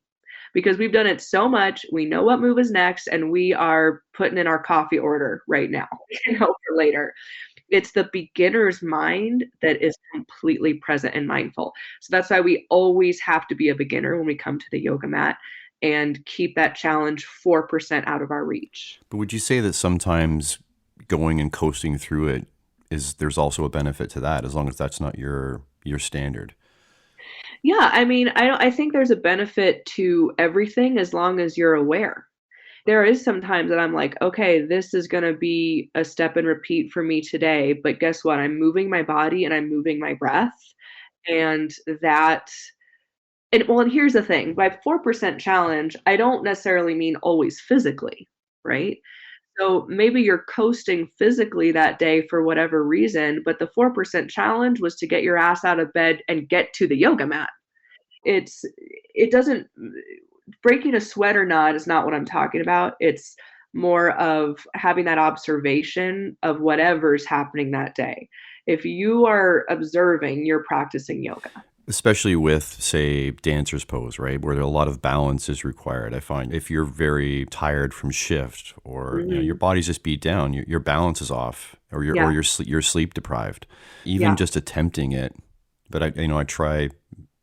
because we've done it so much. We know what move is next, and we are putting in our coffee order right now, for later. It's the beginner's mind that is completely present and mindful. So that's why we always have to be a beginner when we come to the yoga mat and keep that challenge 4% out of our reach. But would you say that sometimes going and coasting through it there's also a benefit to that, as long as that's not your standard? Yeah, I mean, I think there's a benefit to everything as long as you're aware. There is some times that I'm like, "Okay, this is gonna be a step and repeat for me today," but guess what? I'm moving my body and I'm moving my breath, and that and here's the thing, by 4% challenge, I don't necessarily mean always physically, right? So maybe you're coasting physically that day for whatever reason, but the 4% challenge was to get your ass out of bed and get to the yoga mat. It doesn't breaking a sweat or not is not what I'm talking about. It's more of having that observation of whatever's happening that day. If you are observing, you're practicing yoga. Especially with, say, dancer's pose, right, where a lot of balance is required. I find if you're very tired from shift, or your Mhm. body's just beat down, your balance is off, or Yeah, you're sleep deprived. Even yeah. just attempting it, but I try.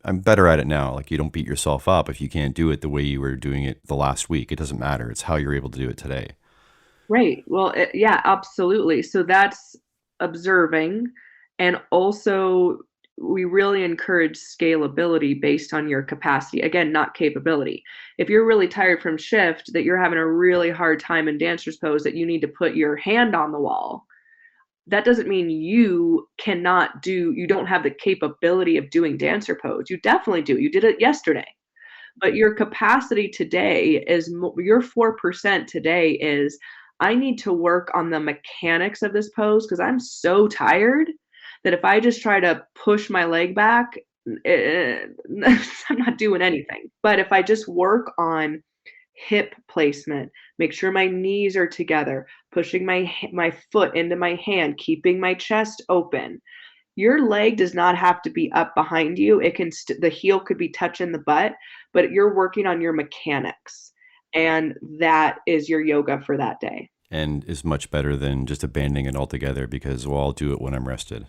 I'm better at it now. Like, you don't beat yourself up if you can't do it the way you were doing it the last week. It doesn't matter. It's how you're able to do it today. Right. Well, yeah, absolutely. So that's observing. And also, we really encourage scalability based on your capacity. Again, not capability. If you're really tired from shift, that you're having a really hard time in dancer's pose, that you need to put your hand on the wall, that doesn't mean you don't have the capability of doing dancer pose. You definitely do. You did it yesterday. But your capacity today your 4% today is, I need to work on the mechanics of this pose because I'm so tired that if I just try to push my leg back, eh, I'm not doing anything. But if I just work on hip placement, make sure my knees are together, pushing my foot into my hand, keeping my chest open, your leg does not have to be up behind you. The heel could be touching the butt, but you're working on your mechanics, and that is your yoga for that day. And is much better than just abandoning it altogether because, well, I'll do it when I'm rested.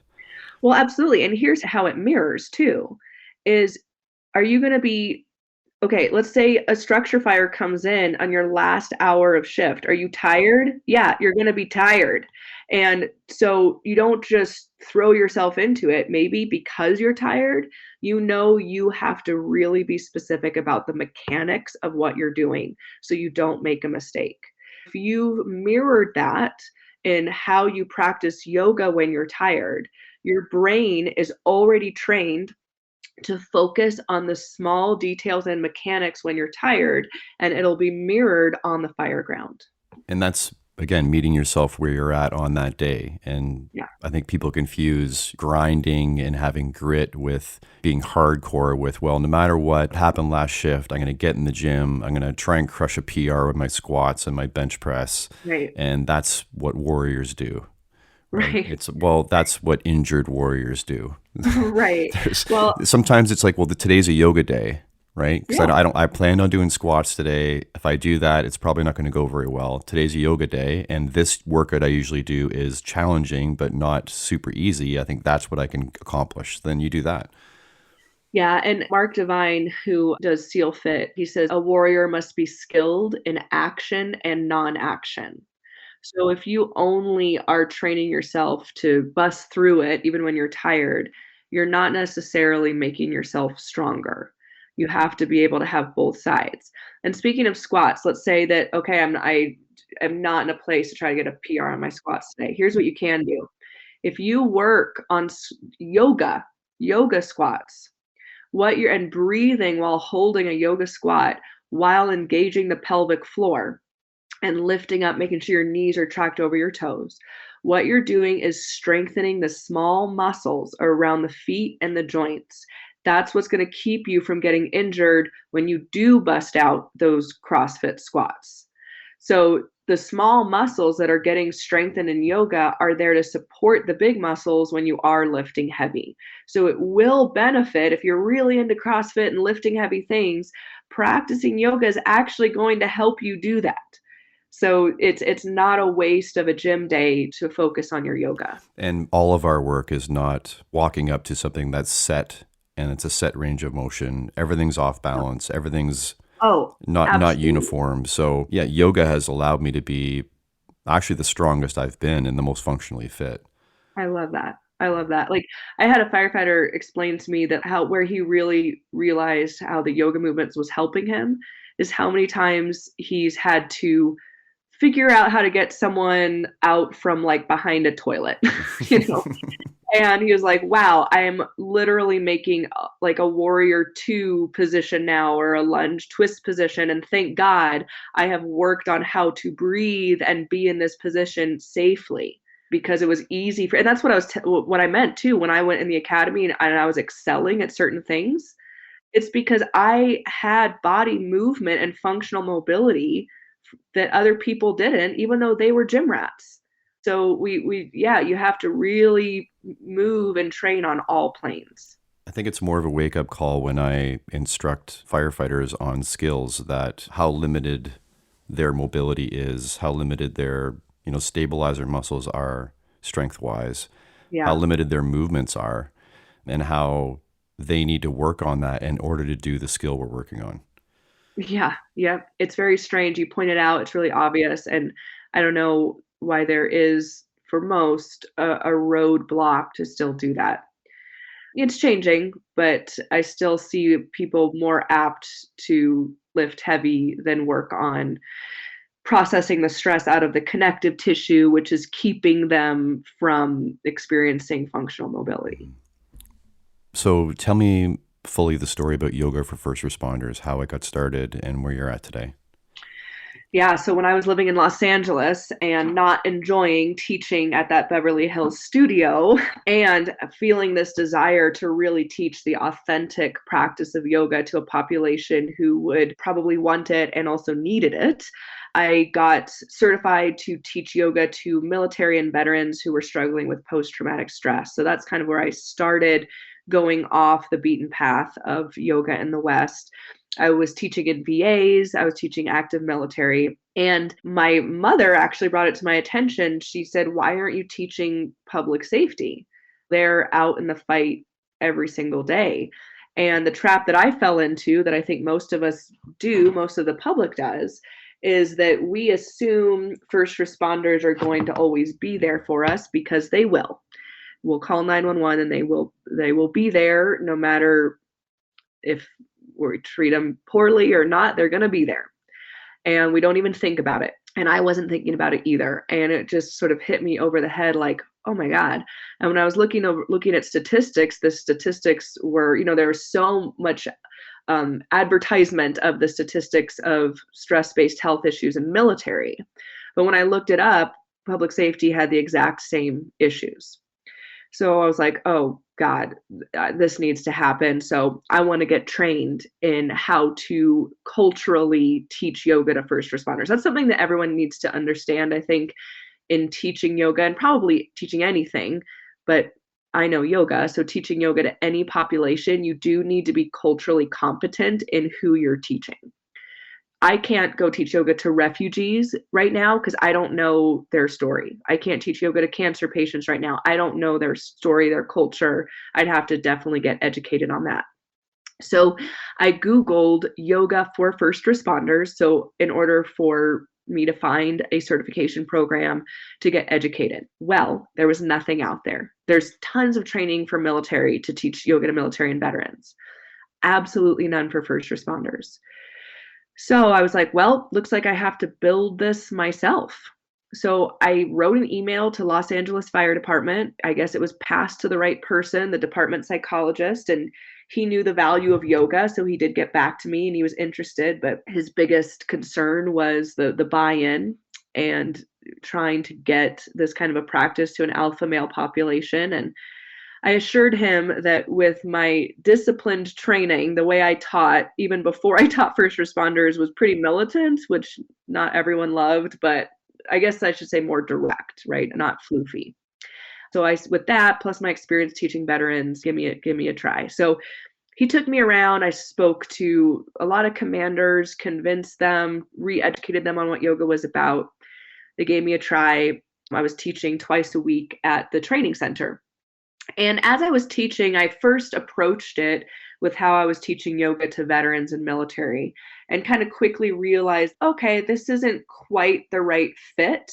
Well, absolutely, and here's how it mirrors too, is are you gonna be okay, let's say a structure fire comes in on your last hour of shift. Are you tired? Yeah, you're gonna be tired. And so you don't just throw yourself into it. Maybe because you're tired, you have to really be specific about the mechanics of what you're doing so you don't make a mistake. If you mirrored that in how you practice yoga when you're tired, your brain is already trained to focus on the small details and mechanics when you're tired, and it'll be mirrored on the fire ground. And that's, again, meeting yourself where you're at on that day. And Yeah, I think people confuse grinding and having grit with being hardcore with, well, no matter what happened last shift, I'm going to get in the gym, I'm going to try and crush a PR with my squats and my bench press. right, And that's what warriors do, right? right, That's what injured warriors do. right. Well, Sometimes it's like, well, today's a yoga day, right? Because yeah, I planned on doing squats today. If I do that, it's probably not going to go very well. Today's a yoga day, and this workout I usually do is challenging but not super easy. I think that's what I can accomplish. Then you do that. yeah. And Mark Devine, who does Seal Fit, he says a warrior must be skilled in action and non-action. So if you only are training yourself to bust through it, even when you're tired, you're not necessarily making yourself stronger. You have to be able to have both sides. And speaking of squats, let's say that, okay, I am not in a place to try to get a PR on my squats today. Here's what you can do. If you work on yoga squats, what you're and breathing while holding a yoga squat, while engaging the pelvic floor and lifting up, making sure your knees are tracked over your toes. What you're doing is strengthening the small muscles around the feet and the joints. That's what's going to keep you from getting injured when you do bust out those CrossFit squats. So the small muscles that are getting strengthened in yoga are there to support the big muscles when you are lifting heavy. So it will benefit if you're really into CrossFit and lifting heavy things. Practicing yoga is actually going to help you do that. So it's not a waste of a gym day to focus on your yoga. And all of our work is not walking up to something that's set and it's a set range of motion. Everything's off balance. Everything's Oh, not absolutely. uniform. So yeah, yoga has allowed me to be actually the strongest I've been and the most functionally fit. I love that. I love that. Like, I had a firefighter explain to me that where he really realized how the yoga movements was helping him is how many times he's had to figure out how to get someone out from like behind a toilet, you know. And he was like, wow, I am literally making like a warrior two position now, or a lunge twist position. And thank God I have worked on how to breathe and be in this position safely, because it was easy for, and that's what what I meant too, when I went in the academy and I was excelling at certain things. It's because I had body movement and functional mobility that other people didn't, even though they were gym rats. So yeah, you have to really move and train on all planes. I think it's more of a wake up call when I instruct firefighters on skills, that how limited their mobility is, how limited their, stabilizer muscles are strength wise, how Yeah. limited their movements are, and how they need to work on that in order to do the skill we're working on. Yeah. Yeah. It's very strange. You pointed out it's really obvious. And I don't know why there is, for most, a roadblock to still do that. It's changing, but I still see people more apt to lift heavy than work on processing the stress out of the connective tissue, which is keeping them from experiencing functional mobility. So tell me fully the story about yoga for first responders, how it got started, and where you're at today. Yeah, so when I was living in Los Angeles and not enjoying teaching at that Beverly Hills studio and feeling this desire to really teach the authentic practice of yoga to a population who would probably want it and also needed it, I got certified to teach yoga to military and veterans who were struggling with post-traumatic stress. So that's kind of where I started going off the beaten path of yoga in the West. I was teaching in VAs, I was teaching active military, and my mother actually brought it to my attention. She said, "Why aren't you teaching public safety? They're out in the fight every single day." And the trap that I fell into, that I think most of us do, most of the public does, is that we assume first responders are going to always be there for us, because they will. We'll call 911 and they will be there no matter if we treat them poorly or not. They're going to be there, and we don't even think about it. And I wasn't thinking about it either, and it just sort of hit me over the head like, oh my God. And when I was looking at statistics, the statistics were, there was so much advertisement of the statistics of stress-based health issues in military, but when I looked it up, public safety had the exact same issues. So I was like, oh God, this needs to happen. So I want to get trained in how to culturally teach yoga to first responders. That's something that everyone needs to understand, I think, in teaching yoga, and probably teaching anything. But I know yoga, so teaching yoga to any population, you do need to be culturally competent in who you're teaching. I can't go teach yoga to refugees right now because I don't know their story. I can't teach yoga to cancer patients right now. I don't know their story, their culture. I'd have to definitely get educated on that. So I Googled yoga for first responders. So in order for me to find a certification program to get educated, well, there was nothing out there. There's tons of training for military to teach yoga to military and veterans. Absolutely none for first responders. So I was like, well, looks like I have to build this myself. So I wrote an email to Los Angeles Fire Department. I guess it was passed to the right person, the department psychologist, and he knew the value of yoga, so he did get back to me and he was interested, but his biggest concern was the buy-in and trying to get this kind of a practice to an alpha male population. And I assured him that with my disciplined training, the way I taught, even before I taught first responders, was pretty militant, which not everyone loved, but I guess I should say more direct, right? Not floofy. So with that, plus my experience teaching veterans, give me a try. So he took me around. I spoke to a lot of commanders, convinced them, re-educated them on what yoga was about. They gave me a try. I was teaching twice a week at the training center. And as I was teaching, I first approached it with how I was teaching yoga to veterans and military, and kind of quickly realized, okay, this isn't quite the right fit.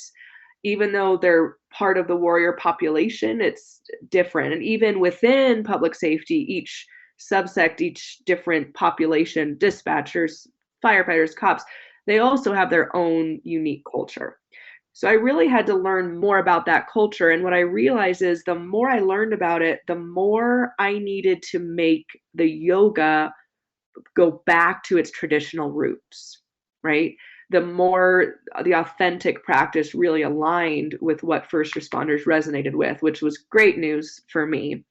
Even though they're part of the warrior population, it's different. And even within public safety, each subsect, each different population, dispatchers, firefighters, cops, they also have their own unique culture. So I really had to learn more about that culture. And what I realized is the more I learned about it, the more I needed to make the yoga go back to its traditional roots, right? The more the authentic practice really aligned with what first responders resonated with, which was great news for me.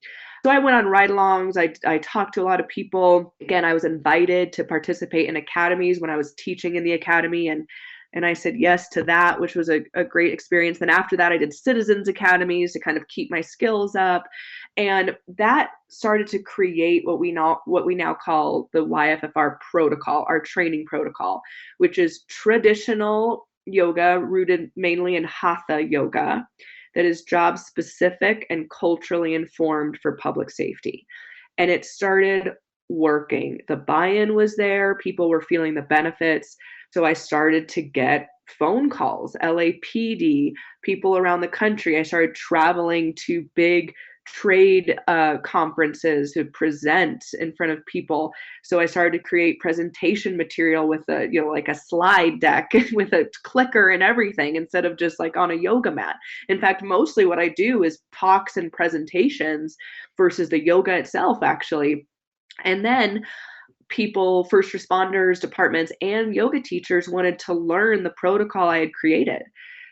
So I went on ride-alongs. I talked to a lot of people. Again, I was invited to participate in academies when I was teaching in the academy, and I said yes to that, which was a great experience. Then after that, I did citizens academies to kind of keep my skills up. And that started to create what we now call the YFFR protocol, our training protocol, which is traditional yoga rooted mainly in hatha yoga that is job specific and culturally informed for public safety. And it started working. The buy-in was there, people were feeling the benefits. So I started to get phone calls, LAPD, people around the country. I started traveling to big trade conferences to present in front of people. So I started to create presentation material with like a slide deck with a clicker and everything, instead of just like on a yoga mat. In fact, mostly what I do is talks and presentations versus the yoga itself, actually. And then people, first responders, departments, and yoga teachers wanted to learn the protocol I had created.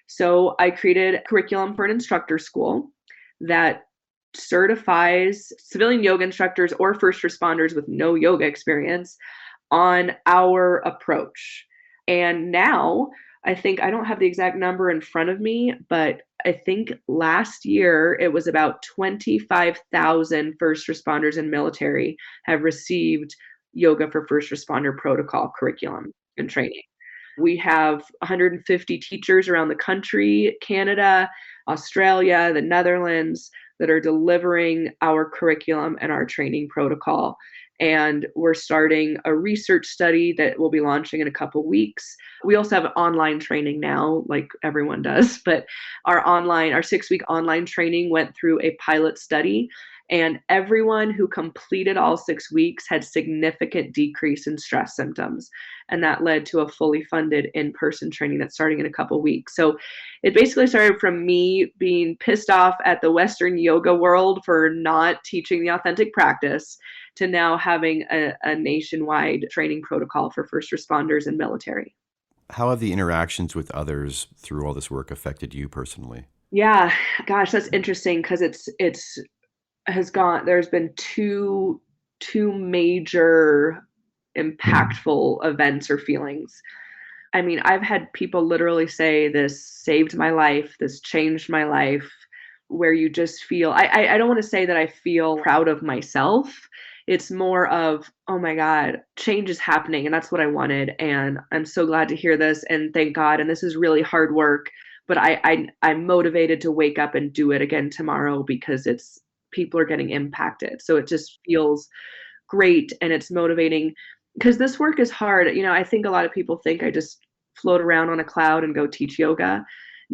So I created a curriculum for an instructor school that certifies civilian yoga instructors or first responders with no yoga experience on our approach. And now I think, I don't have the exact number in front of me, but I think last year it was about 25,000 first responders and military have received yoga for first responder protocol curriculum and training. We have 150 teachers around the country, Canada, Australia, the Netherlands, that are delivering our curriculum and our training protocol. And we're starting a research study that we'll be launching in a couple weeks. We also have online training now, like everyone does, but our 6-week online training went through a pilot study, and everyone who completed all 6 weeks had significant decrease in stress symptoms. And that led to a fully funded in-person training that's starting in a couple weeks. So it basically started from me being pissed off at the Western yoga world for not teaching the authentic practice, to now having a nationwide training protocol for first responders and military. How have the interactions with others through all this work affected you personally? Yeah, gosh, that's interesting, because there's been two major impactful events or feelings. I mean, I've had people literally say, this saved my life, this changed my life, where you just feel, I don't want to say that I feel proud of myself. It's more of, oh my God, change is happening, and that's what I wanted. And I'm so glad to hear this, and thank God. And this is really hard work, but I'm motivated to wake up and do it again tomorrow, because people are getting impacted. So it just feels great, and it's motivating, because this work is hard. I think a lot of people think I just float around on a cloud and go teach yoga.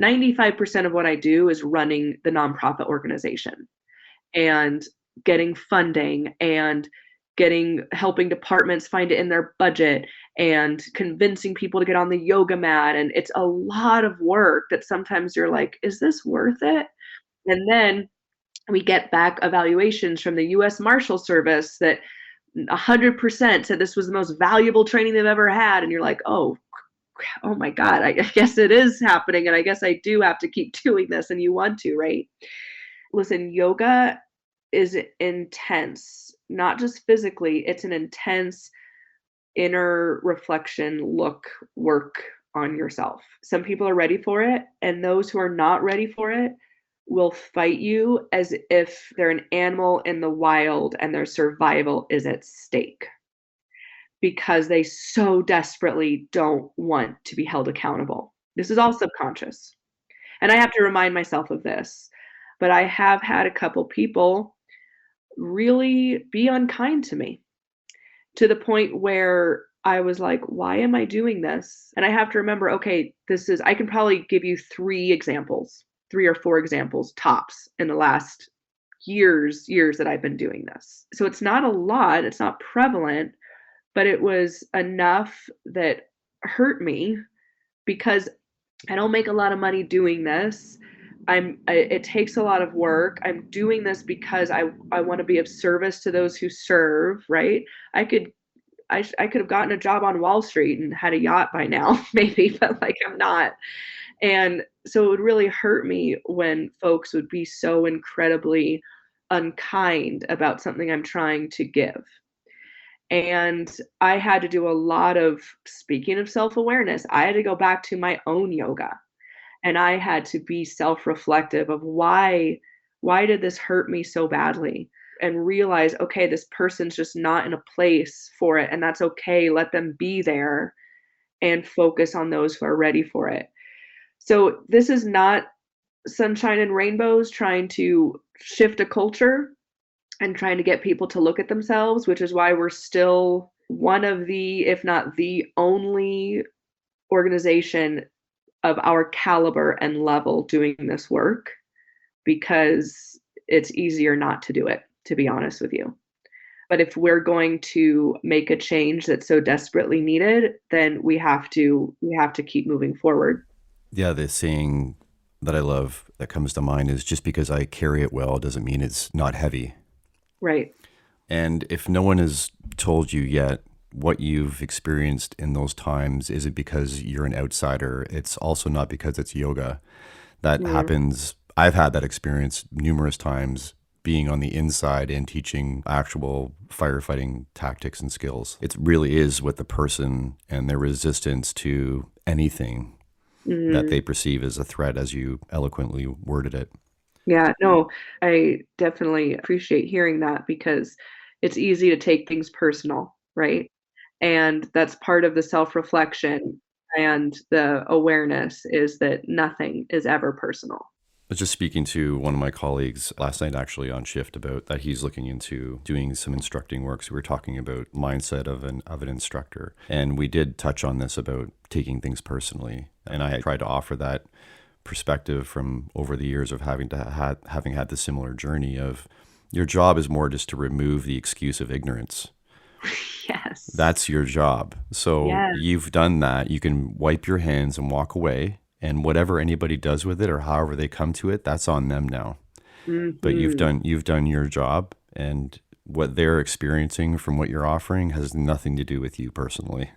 95% of what I do is running the nonprofit organization and getting funding and helping departments find it in their budget and convincing people to get on the yoga mat. And it's a lot of work that sometimes you're like, is this worth it? And then we get back evaluations from the US Marshal Service that 100% said this was the most valuable training they've ever had. And you're like, oh my God, I guess it is happening. And I guess I do have to keep doing this, and you want to, right? Listen, yoga is intense, not just physically, it's an intense inner reflection, work on yourself. Some people are ready for it, and those who are not ready for it will fight you as if they're an animal in the wild and their survival is at stake because they so desperately don't want to be held accountable. This is all subconscious. And I have to remind myself of this. But I have had a couple people really be unkind to me, to the point where I was like, why am I doing this? And I have to remember, okay, I can probably give you 3 or 4 examples tops in the last years that I've been doing this. So it's not a lot, it's not prevalent, but it was enough that hurt me because I don't make a lot of money doing this. It takes a lot of work. I'm doing this because I want to be of service to those who serve, right? I could have gotten a job on Wall Street and had a yacht by now, maybe, but like I'm not. And so it would really hurt me when folks would be so incredibly unkind about something I'm trying to give. And I had to do a lot of, speaking of self-awareness, I had to go back to my own yoga, and I had to be self-reflective of why did this hurt me so badly? And realize, okay, this person's just not in a place for it, and that's okay. Let them be there and focus on those who are ready for it. So this is not sunshine and rainbows trying to shift a culture and trying to get people to look at themselves, which is why we're still one of the, if not the only organization of our caliber and level doing this work, because it's easier not to do it, to be honest with you. But if we're going to make a change that's so desperately needed, then we have to keep moving forward. Yeah, the saying that I love that comes to mind is just because I carry it well doesn't mean it's not heavy. Right. And if no one has told you yet what you've experienced in those times isn't because you're an outsider, it's also not because it's yoga. That happens. I've had that experience numerous times being on the inside and teaching actual firefighting tactics and skills. It really is with the person and their resistance to anything that they perceive as a threat, as you eloquently worded it. Yeah, no, I definitely appreciate hearing that because it's easy to take things personal, right? And that's part of the self-reflection and the awareness is that nothing is ever personal. I was just speaking to one of my colleagues last night, actually on shift, about that he's looking into doing some instructing work. So we were talking about mindset of an instructor, and we did touch on this about taking things personally. And I tried to offer that perspective from over the years of having had the similar journey of your job is more just to remove the excuse of ignorance. Yes. That's your job. So Yes. you've done that. You can wipe your hands and walk away. And whatever anybody does with it or however they come to it, that's on them now. But you've done your job, and what they're experiencing from what you're offering has nothing to do with you personally.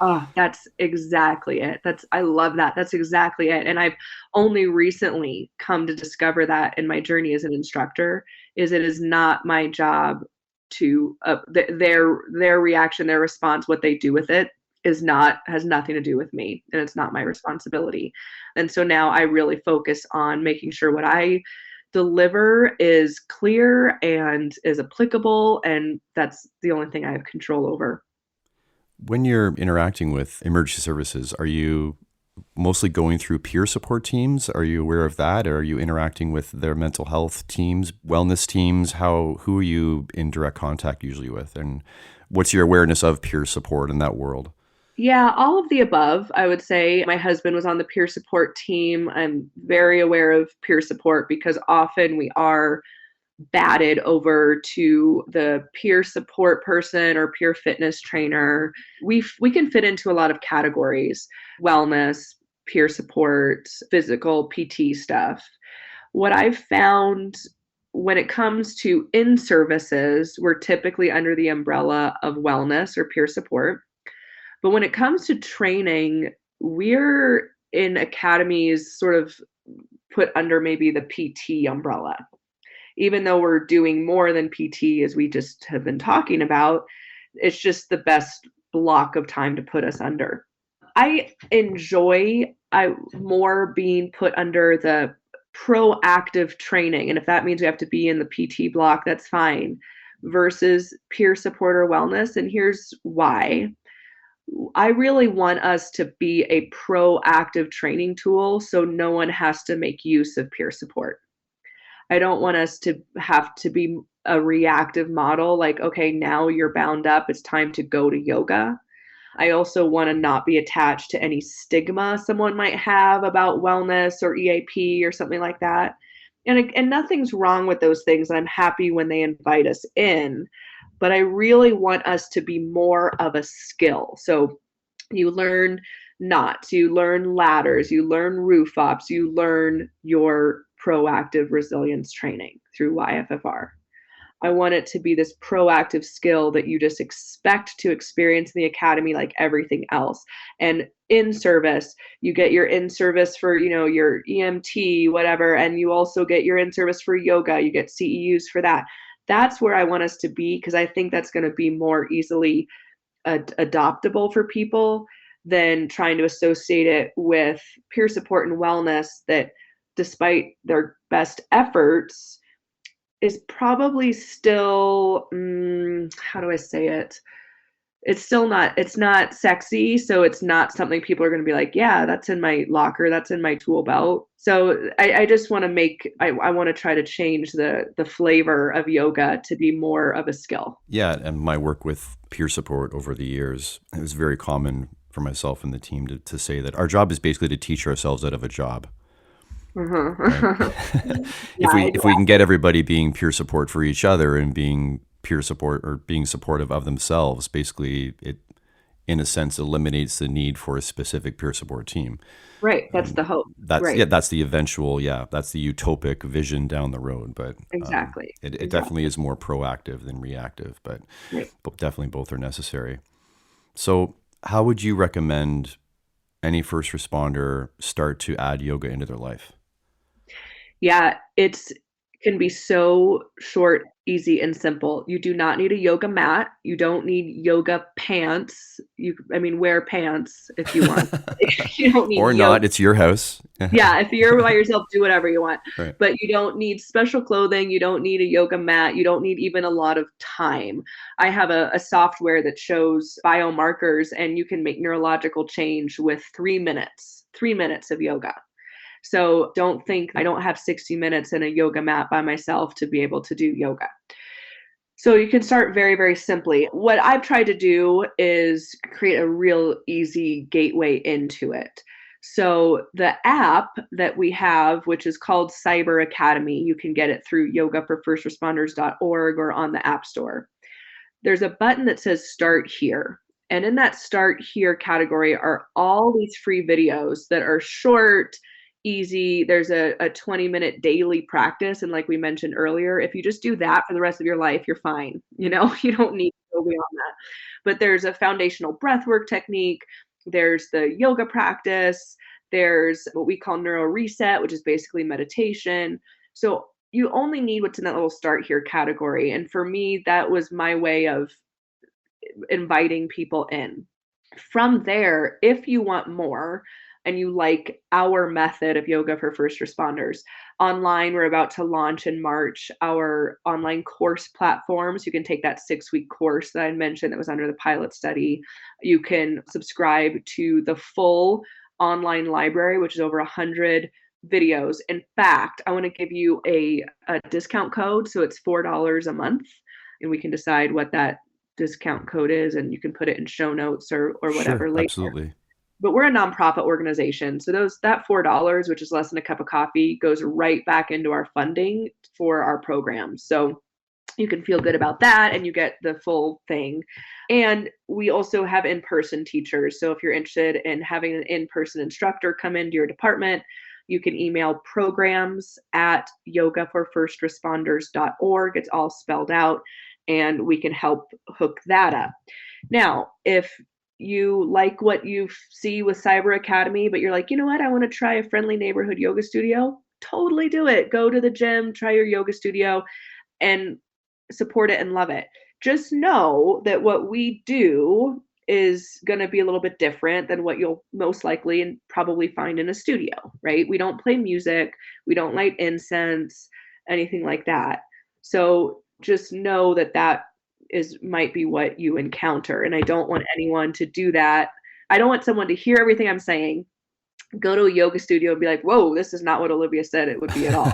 Oh, that's exactly it. I love that. That's exactly it. And I've only recently come to discover that in my journey as an instructor, is it is not my job to their reaction, their response, what they do with it has nothing to do with me, and it's not my responsibility. And so now I really focus on making sure what I deliver is clear and is applicable, and that's the only thing I have control over. When you're interacting with emergency services, are you mostly going through peer support teams? Are you aware of that? Or are you interacting with their mental health teams, wellness teams? Who are you in direct contact usually with? And what's your awareness of peer support in that world? Yeah, all of the above, I would say. My husband was on the peer support team. I'm very aware of peer support because often we are batted over to the peer support person or peer fitness trainer. We can fit into a lot of categories: wellness, peer support, physical PT stuff. What I've found when it comes to in-services, we're typically under the umbrella of wellness or peer support. But when it comes to training, we're in academies sort of put under maybe the PT umbrella. Even though we're doing more than PT, as we just have been talking about, it's just the best block of time to put us under. I enjoy more being put under the proactive training. And if that means we have to be in the PT block, that's fine, versus peer support or wellness. And here's why. I really want us to be a proactive training tool so no one has to make use of peer support. I don't want us to have to be a reactive model like, okay, now you're bound up, it's time to go to yoga. I also want to not be attached to any stigma someone might have about wellness or EAP or something like that. And nothing's wrong with those things. I'm happy when they invite us in, but I really want us to be more of a skill. So you learn knots, you learn ladders, you learn roof ops, you learn your proactive resilience training through YFFR. I want it to be this proactive skill that you just expect to experience in the academy like everything else. And in service, you get your in service for, your EMT, whatever, and you also get your in service for yoga. You get CEUs for that. That's where I want us to be, because I think that's going to be more easily adoptable for people than trying to associate it with peer support and wellness that, despite their best efforts, is probably still, how do I say it? It's not sexy. So it's not something people are going to be like, yeah, that's in my locker. That's in my tool belt. So I just want to I want to try to change the flavor of yoga to be more of a skill. Yeah, and my work with peer support over the years, it was very common for myself and the team to say that our job is basically to teach ourselves out of a job. Right? If we can get everybody being peer support for each other and being peer support or being supportive of themselves, basically it, in a sense, eliminates the need for a specific peer support team. Right. That's the hope. That's right. that's the eventual, that's the utopic vision down the road. But exactly. It definitely is more proactive than reactive, but right. Definitely both are necessary. So how would you recommend any first responder start to add yoga into their life? Yeah, it's can be so short, easy, and simple. You do not need a yoga mat. You don't need yoga pants. Wear pants if you want. You don't need or yoga. Not. It's your house. Yeah, if you're by yourself, do whatever you want. Right. But you don't need special clothing. You don't need a yoga mat. You don't need even a lot of time. I have a software that shows biomarkers, and you can make neurological change with 3 minutes. 3 minutes of yoga. So don't think I don't have 60 minutes in a yoga mat by myself to be able to do yoga. So you can start very, very simply. What I've tried to do is create a real easy gateway into it. So the app that we have, which is called Cyber Academy, you can get it through yogaforfirstresponders.org or on the App Store. There's a button that says Start Here. And in that Start Here category are all these free videos that are short, easy. There's a 20-minute daily practice. And like we mentioned earlier, if you just do that for the rest of your life, you're fine. You don't need to go beyond that. But there's a foundational breathwork technique. There's the yoga practice. There's what we call neuro reset, which is basically meditation. So you only need what's in that little Start Here category. And for me, that was my way of inviting people in. From there, if you want more, and you like our method of yoga for first responders, online, we're about to launch in March our online course platforms. You can take that 6-week course that I mentioned that was under the pilot study. You can subscribe to the full online library, which is over 100 videos. In fact, I want to give you a discount code. So it's $4 a month, and we can decide what that discount code is, and you can put it in show notes or whatever Sure, later. absolutely. But we're a nonprofit organization. So that $4, which is less than a cup of coffee, goes right back into our funding for our programs. So you can feel good about that, and you get the full thing. And we also have in-person teachers. So if you're interested in having an in-person instructor come into your department, you can email programs@yogaforfirstresponders.org. It's all spelled out, and we can help hook that up. Now, if you like what you see with Cyber Academy, but you're like, you know what, I want to try a friendly neighborhood yoga studio, totally do it. Go to the gym, try your yoga studio, and support it and love it. Just know that what we do is going to be a little bit different than what you'll most likely and probably find in a studio, right? We don't play music, we don't light incense, anything like that. So just know that that is might be what you encounter, and I don't want anyone to do that. I don't want someone to hear everything I'm saying, go to a yoga studio and be like, whoa, this is not what Olivia said it would be at all.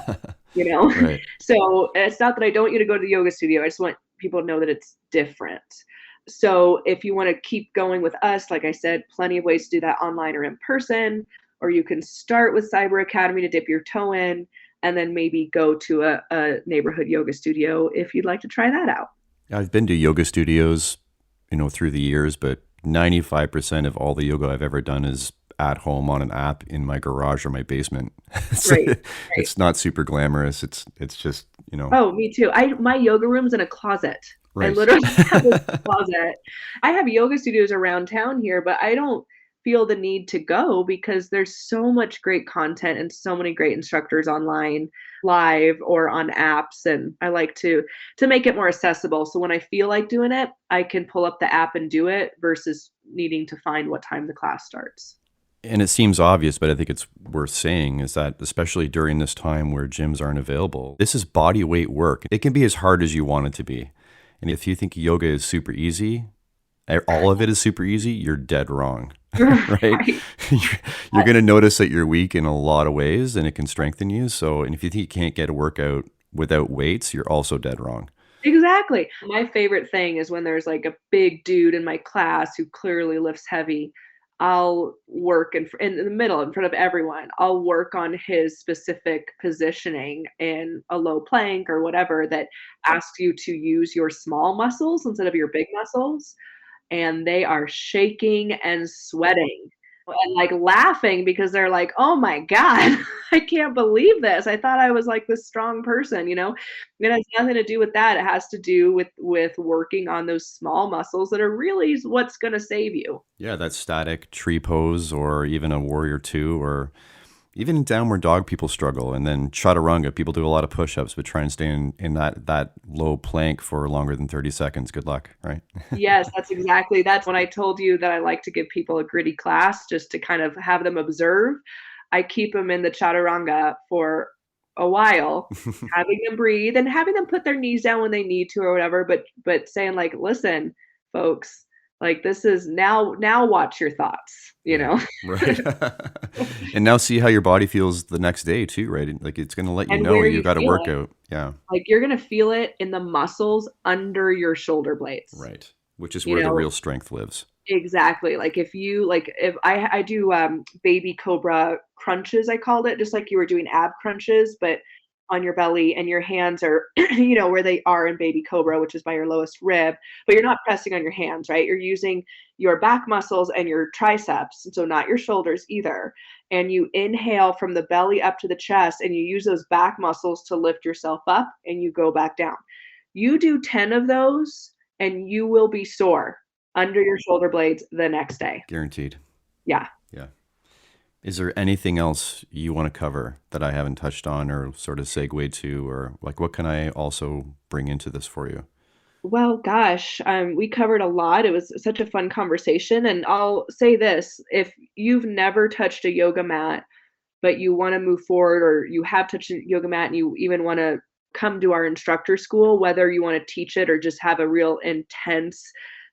You know? Right. So it's not that I don't want you to go to the yoga studio. I just want people to know that it's different. So if you want to keep going with us, like I said, plenty of ways to do that online or in person, or you can start with Cyber Academy to dip your toe in, and then maybe go to a neighborhood yoga studio if you'd like to try that out. I've been to yoga studios, through the years, but 95% of all the yoga I've ever done is at home on an app in my garage or my basement. Right. It's not super glamorous. It's just, Oh, me too. My yoga room's in a closet. I right. literally have a closet. I have yoga studios around town here, but I don't feel the need to go because there's so much great content and so many great instructors online, live or on apps. And I like to make it more accessible. So when I feel like doing it, I can pull up the app and do it versus needing to find what time the class starts. And it seems obvious, but I think it's worth saying is that especially during this time where gyms aren't available, this is body weight work. It can be as hard as you want it to be. And if you think yoga is super easy, all of it is super easy, you're dead wrong, right? You're going to notice that you're weak in a lot of ways and it can strengthen you. So, and if you think you can't get a workout without weights, you're also dead wrong. Exactly. My favorite thing is when there's like a big dude in my class who clearly lifts heavy. I'll work in the middle in front of everyone. I'll work on his specific positioning in a low plank or whatever that asks you to use your small muscles instead of your big muscles. And they are shaking and sweating and like laughing because they're like, oh my God, I can't believe this. I thought I was like this strong person, It has nothing to do with that. It has to do with working on those small muscles that are really what's going to save you. Yeah, that static tree pose or even a warrior two or even downward dog people struggle. And then chaturanga, people do a lot of push-ups, but try and stay in that low plank for longer than 30 seconds. Good luck, right? Yes, that's when I told you that I like to give people a gritty class just to kind of have them observe. I keep them in the chaturanga for a while, having them breathe and having them put their knees down when they need to or whatever, but saying like, listen, folks, like this is now watch your thoughts, Right. And now see how your body feels the next day too, right? Like it's going to let you And know where you you got to feel work it. out. Yeah. Like you're going to feel it in the muscles under your shoulder blades. Right. Which is You where the know, real strength lives. Exactly. Like if I do baby cobra crunches, I called it, just like you were doing ab crunches, but on your belly and your hands are, where they are in baby cobra, which is by your lowest rib, but you're not pressing on your hands, right? You're using your back muscles and your triceps, so not your shoulders either. And you inhale from the belly up to the chest and you use those back muscles to lift yourself up and you go back down. You do 10 of those and you will be sore under your shoulder blades the next day. Guaranteed. Yeah. Yeah. Is there anything else you want to cover that I haven't touched on or sort of segue to, or like what can I also bring into this for you? Well, gosh, we covered a lot. It was such a fun conversation. And I'll say this, if you've never touched a yoga mat, but you want to move forward, or you have touched a yoga mat and you even want to come to our instructor school, whether you want to teach it or just have a real intense,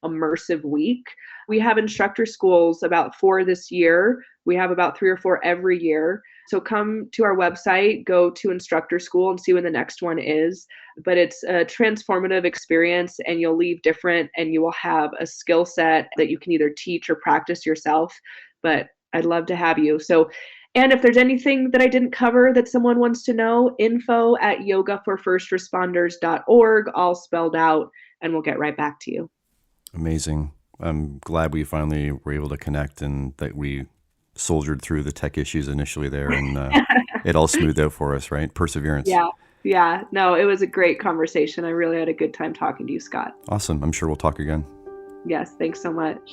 immersive week, we have instructor schools, about 4 this year. We have about 3 or 4 every year. So come to our website, go to instructor school and see when the next one is. But it's a transformative experience and you'll leave different and you will have a skill set that you can either teach or practice yourself. But I'd love to have you. So, and if there's anything that I didn't cover that someone wants to know, info@yogaforfirstresponders.org, all spelled out, and we'll get right back to you. Amazing. I'm glad we finally were able to connect and that we soldiered through the tech issues initially there, and it all smoothed out for us, right? Perseverance. Yeah. Yeah. No, it was a great conversation. I really had a good time talking to you, Scott. Awesome. I'm sure we'll talk again. Yes. Thanks so much.